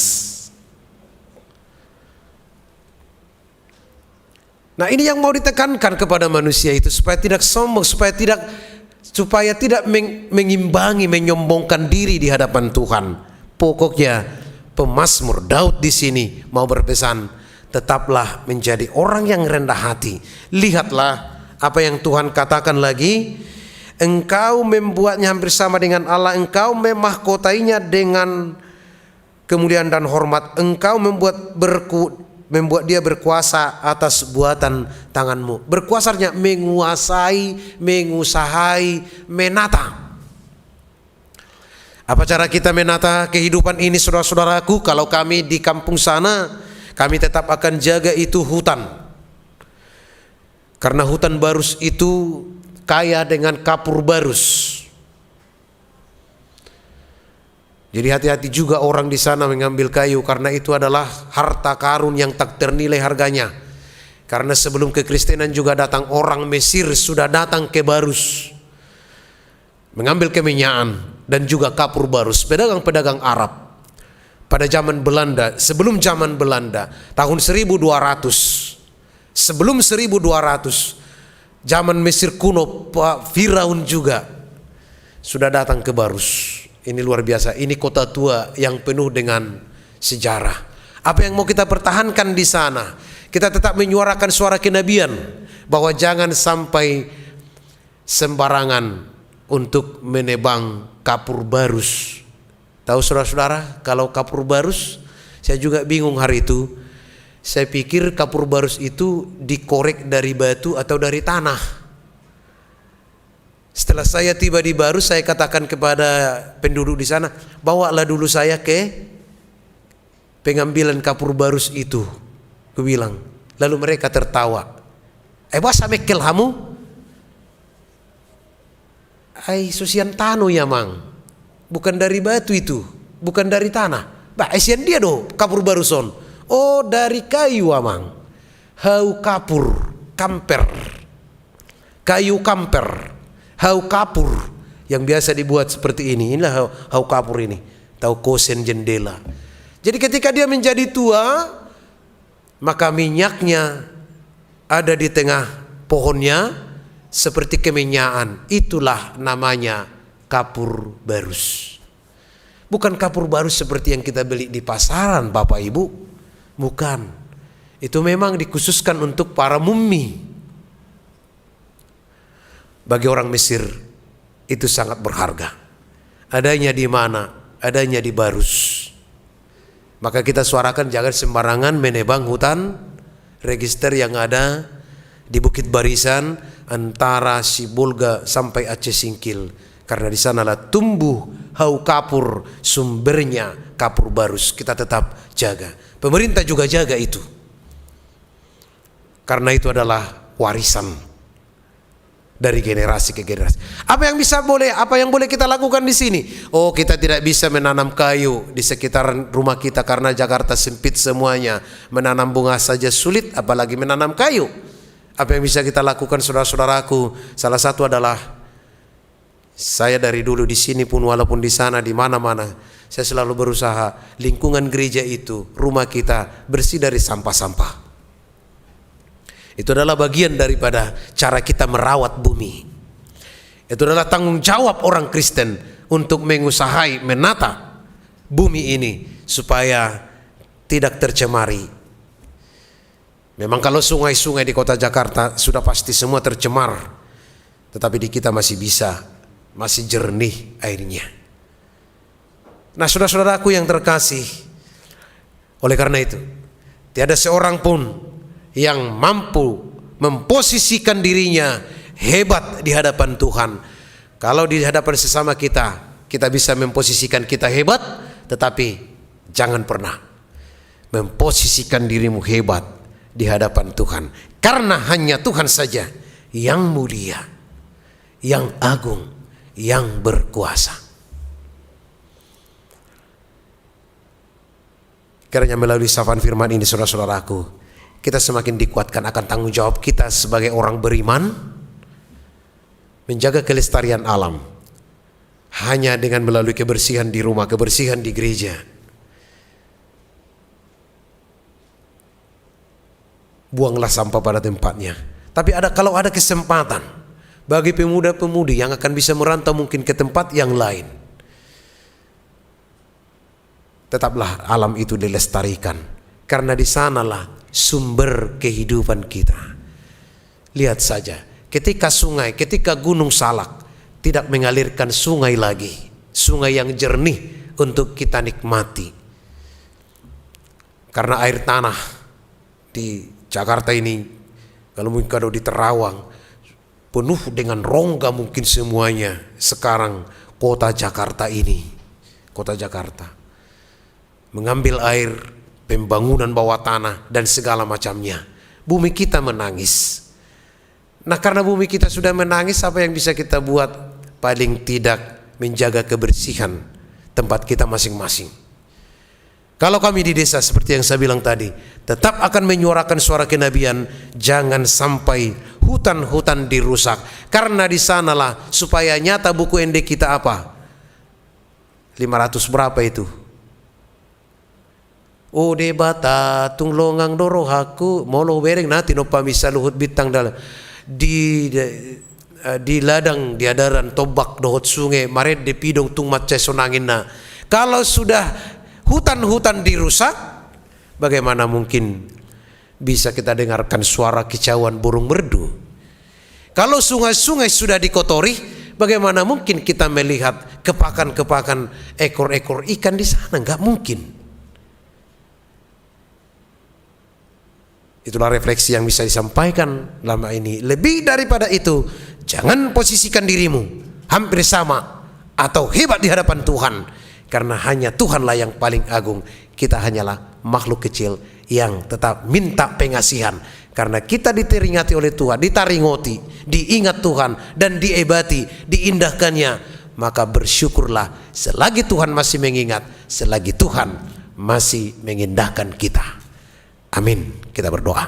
Nah, ini yang mau ditekankan kepada manusia itu, supaya tidak sombong, supaya tidak mengimbangi, menyombongkan diri di hadapan Tuhan. Pokoknya pemazmur Daud di sini mau berpesan, tetaplah menjadi orang yang rendah hati. Lihatlah apa yang Tuhan katakan lagi, engkau membuatnya hampir sama dengan Allah, engkau memahkotainya dengan kemuliaan dan hormat, engkau membuat dia berkuasa atas buatan tanganmu. Berkuasanya menguasai, mengusahai, menata. Apa cara kita menata kehidupan ini, saudara-saudaraku? Kalau kami di kampung sana, kami tetap akan jaga itu hutan. Karena hutan barus itu kaya dengan kapur barus. Jadi hati-hati juga orang di sana mengambil kayu, karena itu adalah harta karun yang tak ternilai harganya. Karena sebelum kekristenan juga datang orang Mesir, sudah datang ke Barus mengambil keminyakan dan juga kapur barus, pedagang-pedagang Arab. Pada zaman Belanda, sebelum zaman Belanda, tahun 1200, sebelum 1200, zaman Mesir kuno, Pak Firaun juga sudah datang ke Barus. Ini luar biasa, ini kota tua yang penuh dengan sejarah. Apa yang mau kita pertahankan di sana? Kita tetap menyuarakan suara kenabian, bahwa jangan sampai sembarangan untuk menebang kapur barus. Tahu saudara-saudara, kalau kapur barus, saya juga bingung hari itu. Saya pikir kapur barus itu dikorek dari batu atau dari tanah. Setelah saya tiba di Barus, saya katakan kepada penduduk di sana, bawalah dulu saya ke pengambilan kapur barus itu. Aku bilang, lalu mereka tertawa. Basa mekel hamu? Susian tano ya mang, bukan dari batu itu, bukan dari tanah. Isian dia do kapur baruson. Oh, dari kayu amang. Hau kapur, kamper, kayu kamper. Hau kapur yang biasa dibuat seperti ini. Inilah hau kapur ini. Tahu kosen jendela. Jadi ketika dia menjadi tua, maka minyaknya ada di tengah pohonnya seperti keminyakan. Itulah namanya kapur barus. Bukan kapur barus seperti yang kita beli di pasaran, Bapak Ibu. Bukan. Itu memang dikhususkan untuk para mumi. Bagi orang Mesir itu sangat berharga. Adanya di mana? Adanya di Barus. Maka kita suarakan jangan sembarangan menebang hutan register yang ada di Bukit Barisan antara Sibolga sampai Aceh Singkil. Karena di sanalah tumbuh hau kapur, sumbernya kapur barus. Kita tetap jaga. Pemerintah juga jaga itu. Karena itu adalah warisan dari generasi ke generasi. Apa yang boleh kita lakukan di sini? Oh, kita tidak bisa menanam kayu di sekitaran rumah kita karena Jakarta sempit semuanya. Menanam bunga saja sulit, apalagi menanam kayu. Apa yang bisa kita lakukan saudara-saudaraku? Salah satu adalah saya dari dulu di sini pun walaupun di sana di mana-mana saya selalu berusaha lingkungan gereja itu, rumah kita bersih dari sampah-sampah. Itu adalah bagian daripada cara kita merawat bumi. Itu adalah tanggung jawab orang Kristen untuk mengusahai menata bumi ini supaya tidak tercemari. Memang kalau sungai-sungai di kota Jakarta sudah pasti semua tercemar, tetapi di kita masih jernih airnya. Nah, saudara-saudaraku yang terkasih, oleh karena itu tiada seorang pun yang mampu memposisikan dirinya hebat di hadapan Tuhan. Kalau di hadapan sesama kita bisa memposisikan kita hebat, tetapi jangan pernah memposisikan dirimu hebat di hadapan Tuhan, karena hanya Tuhan saja yang mulia, yang agung, yang berkuasa. Karena melalui sapaan firman ini saudara-saudaraku, kita semakin dikuatkan akan tanggung jawab kita sebagai orang beriman menjaga kelestarian alam. Hanya dengan melalui kebersihan di rumah, kebersihan di gereja. Buanglah sampah pada tempatnya. Tapi kalau ada kesempatan bagi pemuda-pemudi yang akan bisa merantau mungkin ke tempat yang lain, tetaplah alam itu dilestarikan, karena di sanalah sumber kehidupan kita. Lihat saja, ketika Gunung Salak tidak mengalirkan sungai lagi, sungai yang jernih untuk kita nikmati, karena air tanah di Jakarta ini, kalau di Terawang, penuh dengan rongga mungkin semuanya. Sekarang kota Jakarta mengambil air, pembangunan bawah tanah dan segala macamnya. Bumi kita menangis. Nah, karena bumi kita sudah menangis, apa yang bisa kita buat? Paling tidak menjaga kebersihan tempat kita masing-masing. Kalau kami di desa seperti yang saya bilang tadi, tetap akan menyuarakan suara kenabian, jangan sampai hutan-hutan dirusak, karena di sanalah supaya nyata buku ND kita apa? 500 berapa itu? Oh debata tunglongang dorohaku molo bereng nanti no pamisa luhut bintang dalam di ladang di adaran tobak dohot sungai maret de pidong tung macai sonangin na. Kalau sudah hutan-hutan dirusak, bagaimana mungkin bisa kita dengarkan suara kicauan burung merdu? Kalau sungai-sungai sudah dikotori, bagaimana mungkin kita melihat kepakan-kepakan ekor-ekor ikan di sana? Enggak mungkin. Itulah refleksi yang bisa disampaikan lama ini. Lebih daripada itu, jangan posisikan dirimu hampir sama atau hebat di hadapan Tuhan, karena hanya Tuhanlah yang paling agung. Kita hanyalah makhluk kecil yang tetap minta pengasihan. Karena kita diteringati oleh Tuhan, ditaringoti, diingat Tuhan dan diebati, diindahkannya, maka bersyukurlah selagi Tuhan masih mengingat, selagi Tuhan masih mengindahkan kita. Amin. Kita berdoa.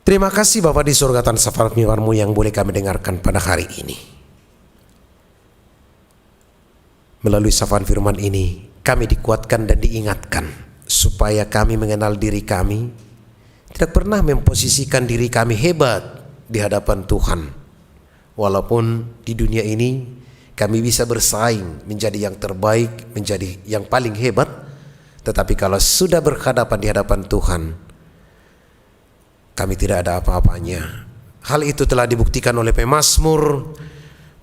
Terima kasih Bapa di surga, atas syafaat firman-Mu yang boleh kami dengarkan pada hari ini. Melalui syafaat firman ini, kami dikuatkan dan diingatkan supaya kami mengenal diri kami, tidak pernah memposisikan diri kami hebat di hadapan Tuhan. Walaupun di dunia ini kami bisa bersaing menjadi yang terbaik, menjadi yang paling hebat, tetapi kalau sudah berhadapan di hadapan Tuhan, kami tidak ada apa-apanya. Hal itu telah dibuktikan oleh pemazmur,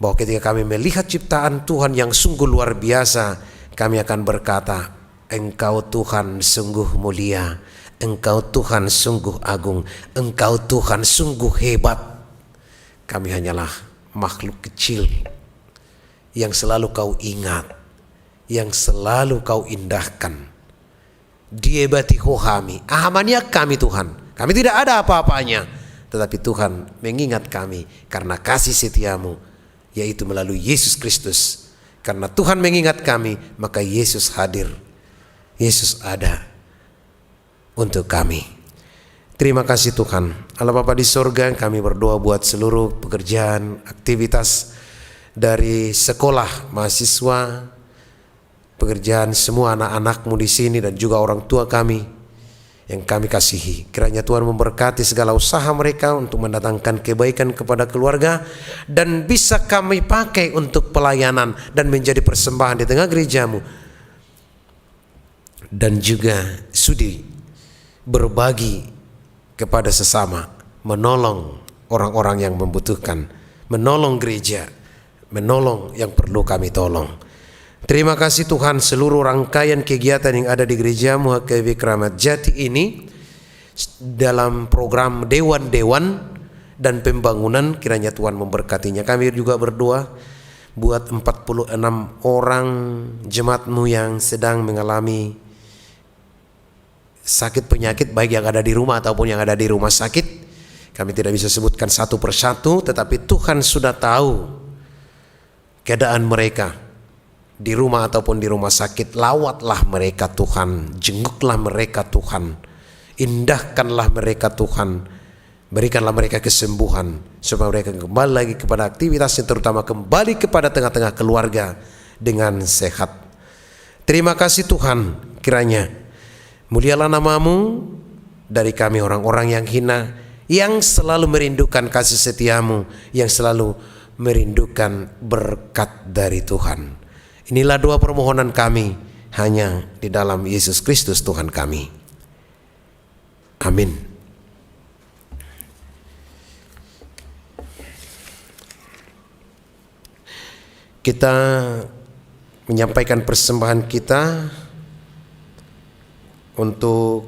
bahwa ketika kami melihat ciptaan Tuhan yang sungguh luar biasa, kami akan berkata, Engkau Tuhan sungguh mulia, Engkau Tuhan sungguh agung, Engkau Tuhan sungguh hebat. Kami hanyalah makhluk kecil yang selalu Kau ingat, yang selalu Kau indahkan. Diebati hohami, ahamanya kami Tuhan, kami tidak ada apa-apanya, tetapi Tuhan mengingat kami karena kasih setiamu, yaitu melalui Yesus Kristus. Karena Tuhan mengingat kami, maka Yesus hadir, Yesus ada. untuk kami. Terima kasih Tuhan. Allah Bapa di sorga, kami berdoa buat seluruh pekerjaan, aktivitas dari sekolah, mahasiswa, pekerjaan semua anak-anakmu di sini dan juga orang tua kami yang kami kasihi. Kiranya Tuhan memberkati segala usaha mereka untuk mendatangkan kebaikan kepada keluarga dan bisa kami pakai untuk pelayanan dan menjadi persembahan di tengah gerejamu. Dan juga sudi berbagi kepada sesama, menolong orang-orang yang membutuhkan, menolong gereja, menolong yang perlu kami tolong. Terima kasih Tuhan, seluruh rangkaian kegiatan yang ada di gerejamu HKBP Keramat Jati ini dalam program dewan-dewan dan pembangunan, kiranya Tuhan memberkatinya. Kami juga berdoa buat 46 orang jemaatmu yang sedang mengalami sakit penyakit, baik yang ada di rumah ataupun yang ada di rumah sakit. Kami tidak bisa sebutkan satu persatu, tetapi Tuhan sudah tahu keadaan mereka di rumah ataupun di rumah sakit. Lawatlah mereka Tuhan, jenguklah mereka Tuhan, indahkanlah mereka Tuhan, berikanlah mereka kesembuhan supaya mereka kembali lagi kepada aktivitasnya, terutama kembali kepada tengah-tengah keluarga dengan sehat. Terima kasih Tuhan, kiranya mulialah namamu dari kami orang-orang yang hina, yang selalu merindukan kasih setiamu, yang selalu merindukan berkat dari Tuhan. Inilah doa permohonan kami hanya di dalam Yesus Kristus Tuhan kami. Amin. Kita menyampaikan persembahan kita untuk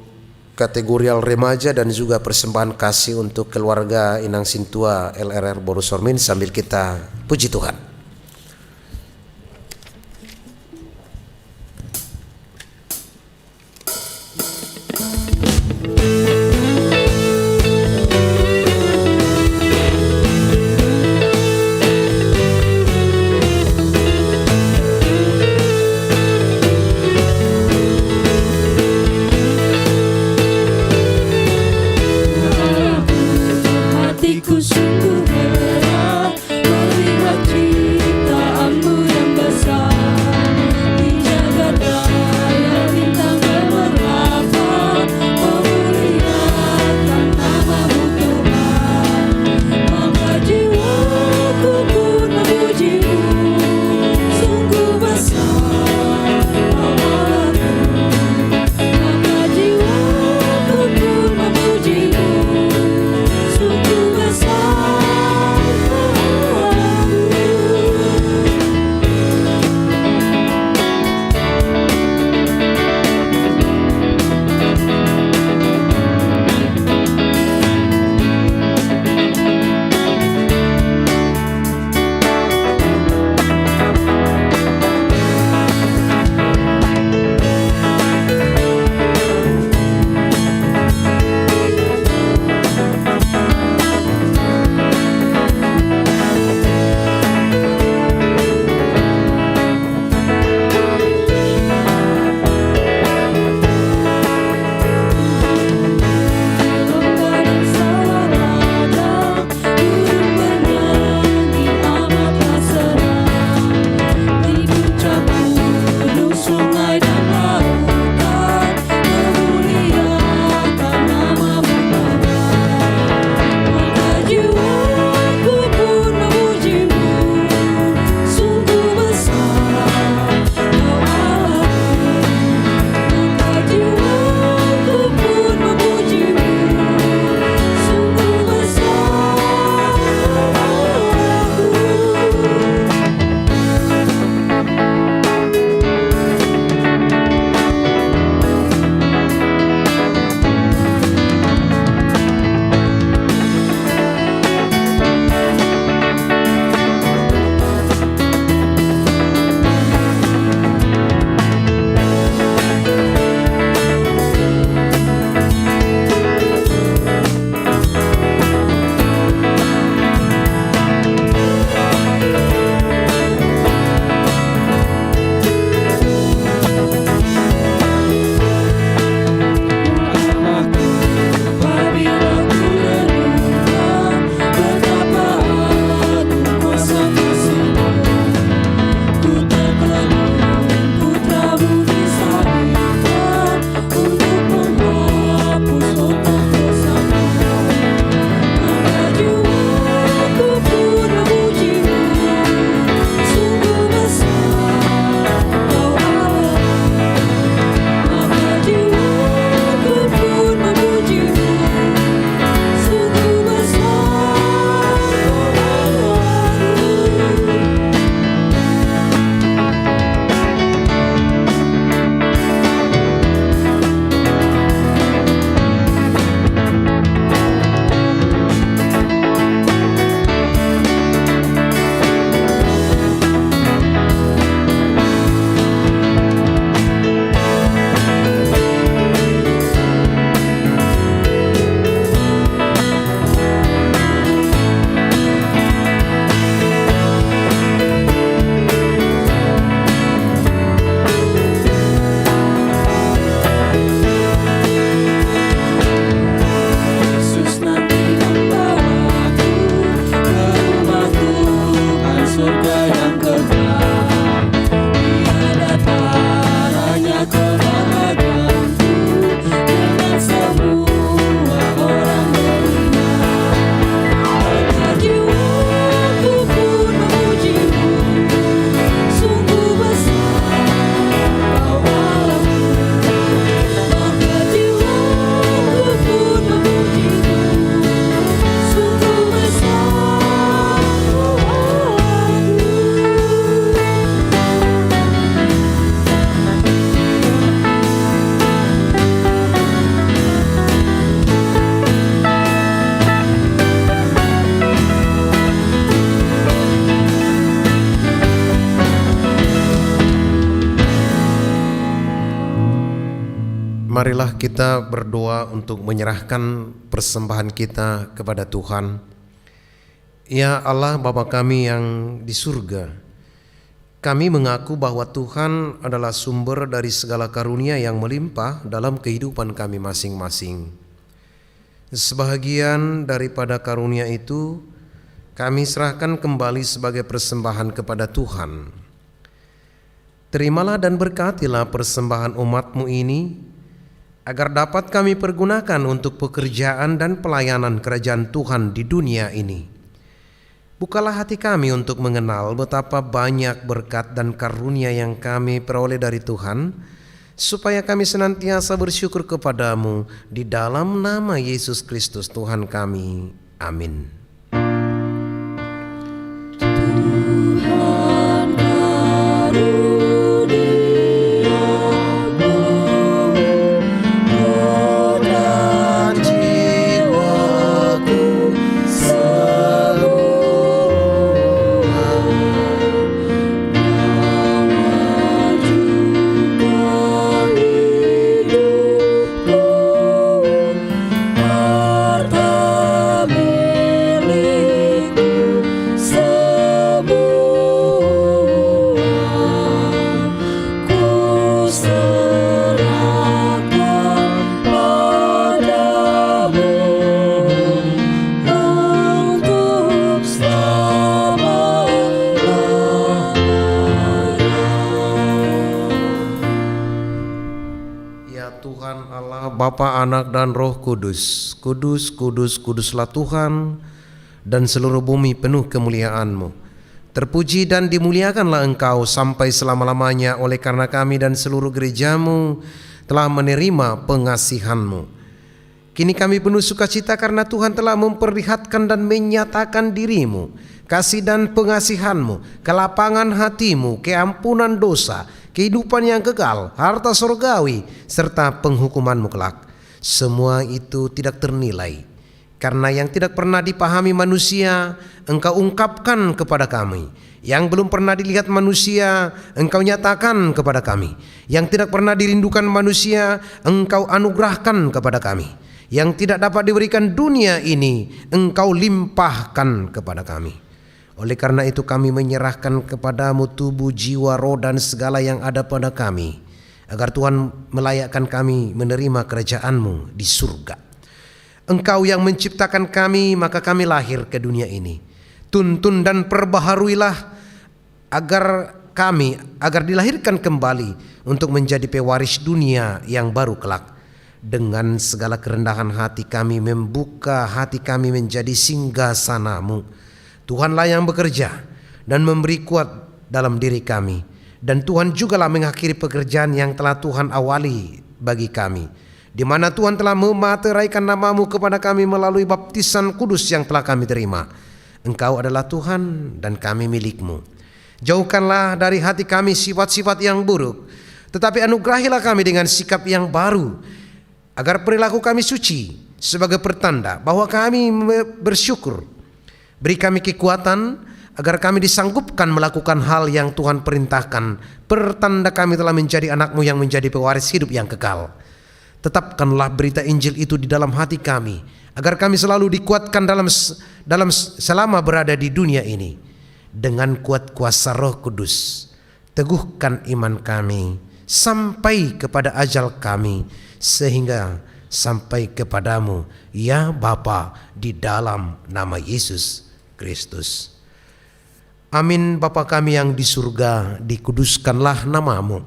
kategorial remaja dan juga persembahan kasih untuk keluarga Inang Sintua LRR Borusormin sambil kita puji Tuhan. Hatiku sungguh berat melihat Marilah kita berdoa untuk menyerahkan persembahan kita kepada Tuhan. Ya Allah Bapa kami yang di surga, kami mengaku bahwa Tuhan adalah sumber dari segala karunia yang melimpah dalam kehidupan kami masing-masing. Sebahagian daripada karunia itu kami serahkan kembali sebagai persembahan kepada Tuhan. Terimalah dan berkatilah persembahan umat-Mu ini, agar dapat kami pergunakan untuk pekerjaan dan pelayanan kerajaan Tuhan di dunia ini. Bukalah hati kami untuk mengenal betapa banyak berkat dan karunia yang kami peroleh dari Tuhan, supaya kami senantiasa bersyukur kepadamu di dalam nama Yesus Kristus Tuhan kami. Amin. Tuhan Bapa, Anak, dan Roh Kudus. Kudus, kudus, kuduslah Tuhan, dan seluruh bumi penuh kemuliaan-Mu. Terpuji dan dimuliakanlah Engkau sampai selama-lamanya, oleh karena kami dan seluruh gereja-Mu telah menerima pengasihan-Mu. Kini kami penuh sukacita karena Tuhan telah memperlihatkan dan menyatakan diri-Mu, kasih dan pengasihan-Mu, kelapangan hati-Mu, keampunan dosa, kehidupan yang kekal, harta surgawi, serta penghukuman-Mu kelak. Semua itu tidak ternilai, karena yang tidak pernah dipahami manusia, Engkau ungkapkan kepada kami. Yang belum pernah dilihat manusia, Engkau nyatakan kepada kami. Yang tidak pernah dirindukan manusia, Engkau anugerahkan kepada kami. Yang tidak dapat diberikan dunia ini, Engkau limpahkan kepada kami. Oleh karena itu kami menyerahkan kepadamu tubuh, jiwa, roh, dan segala yang ada pada kami, agar Tuhan melayakkan kami menerima kerajaan-Mu di surga. Engkau yang menciptakan kami, maka kami lahir ke dunia ini. Tuntun dan perbaharuilah agar dilahirkan kembali untuk menjadi pewaris dunia yang baru kelak. Dengan segala kerendahan hati kami membuka hati kami menjadi singgasana-Mu. Tuhanlah yang bekerja dan memberi kuat dalam diri kami, dan Tuhan jugalah mengakhiri pekerjaan yang telah Tuhan awali bagi kami, di mana Tuhan telah memateraikan nama-Mu kepada kami melalui baptisan kudus yang telah kami terima. Engkau adalah Tuhan dan kami milik-Mu. Jauhkanlah dari hati kami sifat-sifat yang buruk, tetapi anugerahilah kami dengan sikap yang baru, agar perilaku kami suci sebagai pertanda bahwa kami bersyukur. Beri kami kekuatan agar kami disanggupkan melakukan hal yang Tuhan perintahkan, pertanda kami telah menjadi anak-Mu yang menjadi pewaris hidup yang kekal. Tetapkanlah berita Injil itu di dalam hati kami, agar kami selalu dikuatkan dalam selama berada di dunia ini. Dengan kuat kuasa Roh Kudus, teguhkan iman kami sampai kepada ajal kami, sehingga sampai kepadamu, ya Bapa, di dalam nama Yesus Kristus. Amin. Bapa kami yang di surga, dikuduskanlah nama-Mu.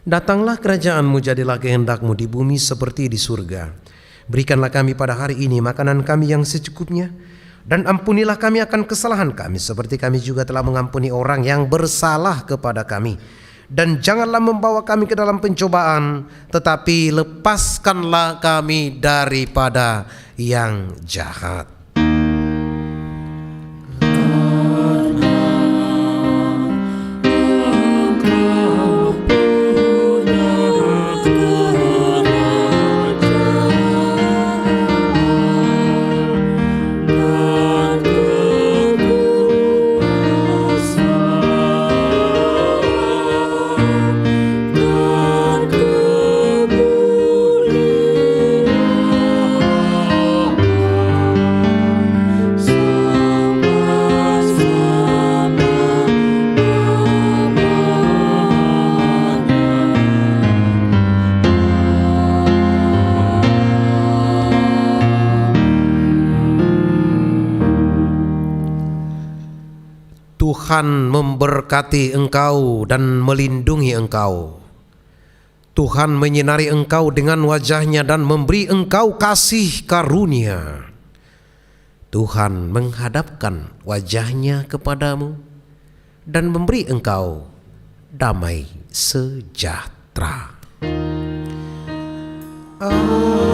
Datanglah kerajaan-Mu, jadilah kehendak-Mu di bumi seperti di surga. Berikanlah kami pada hari ini makanan kami yang secukupnya, dan ampunilah kami akan kesalahan kami, seperti kami juga telah mengampuni orang yang bersalah kepada kami. Dan janganlah membawa kami ke dalam pencobaan, tetapi lepaskanlah kami daripada yang jahat. dan kemuliaan Tuhan memberkati engkau dan melindungi engkau. Tuhan menyinari engkau dengan wajah-Nya dan memberi engkau kasih karunia. Tuhan menghadapkan wajah-Nya kepadamu dan memberi engkau damai sejahtera. Amin.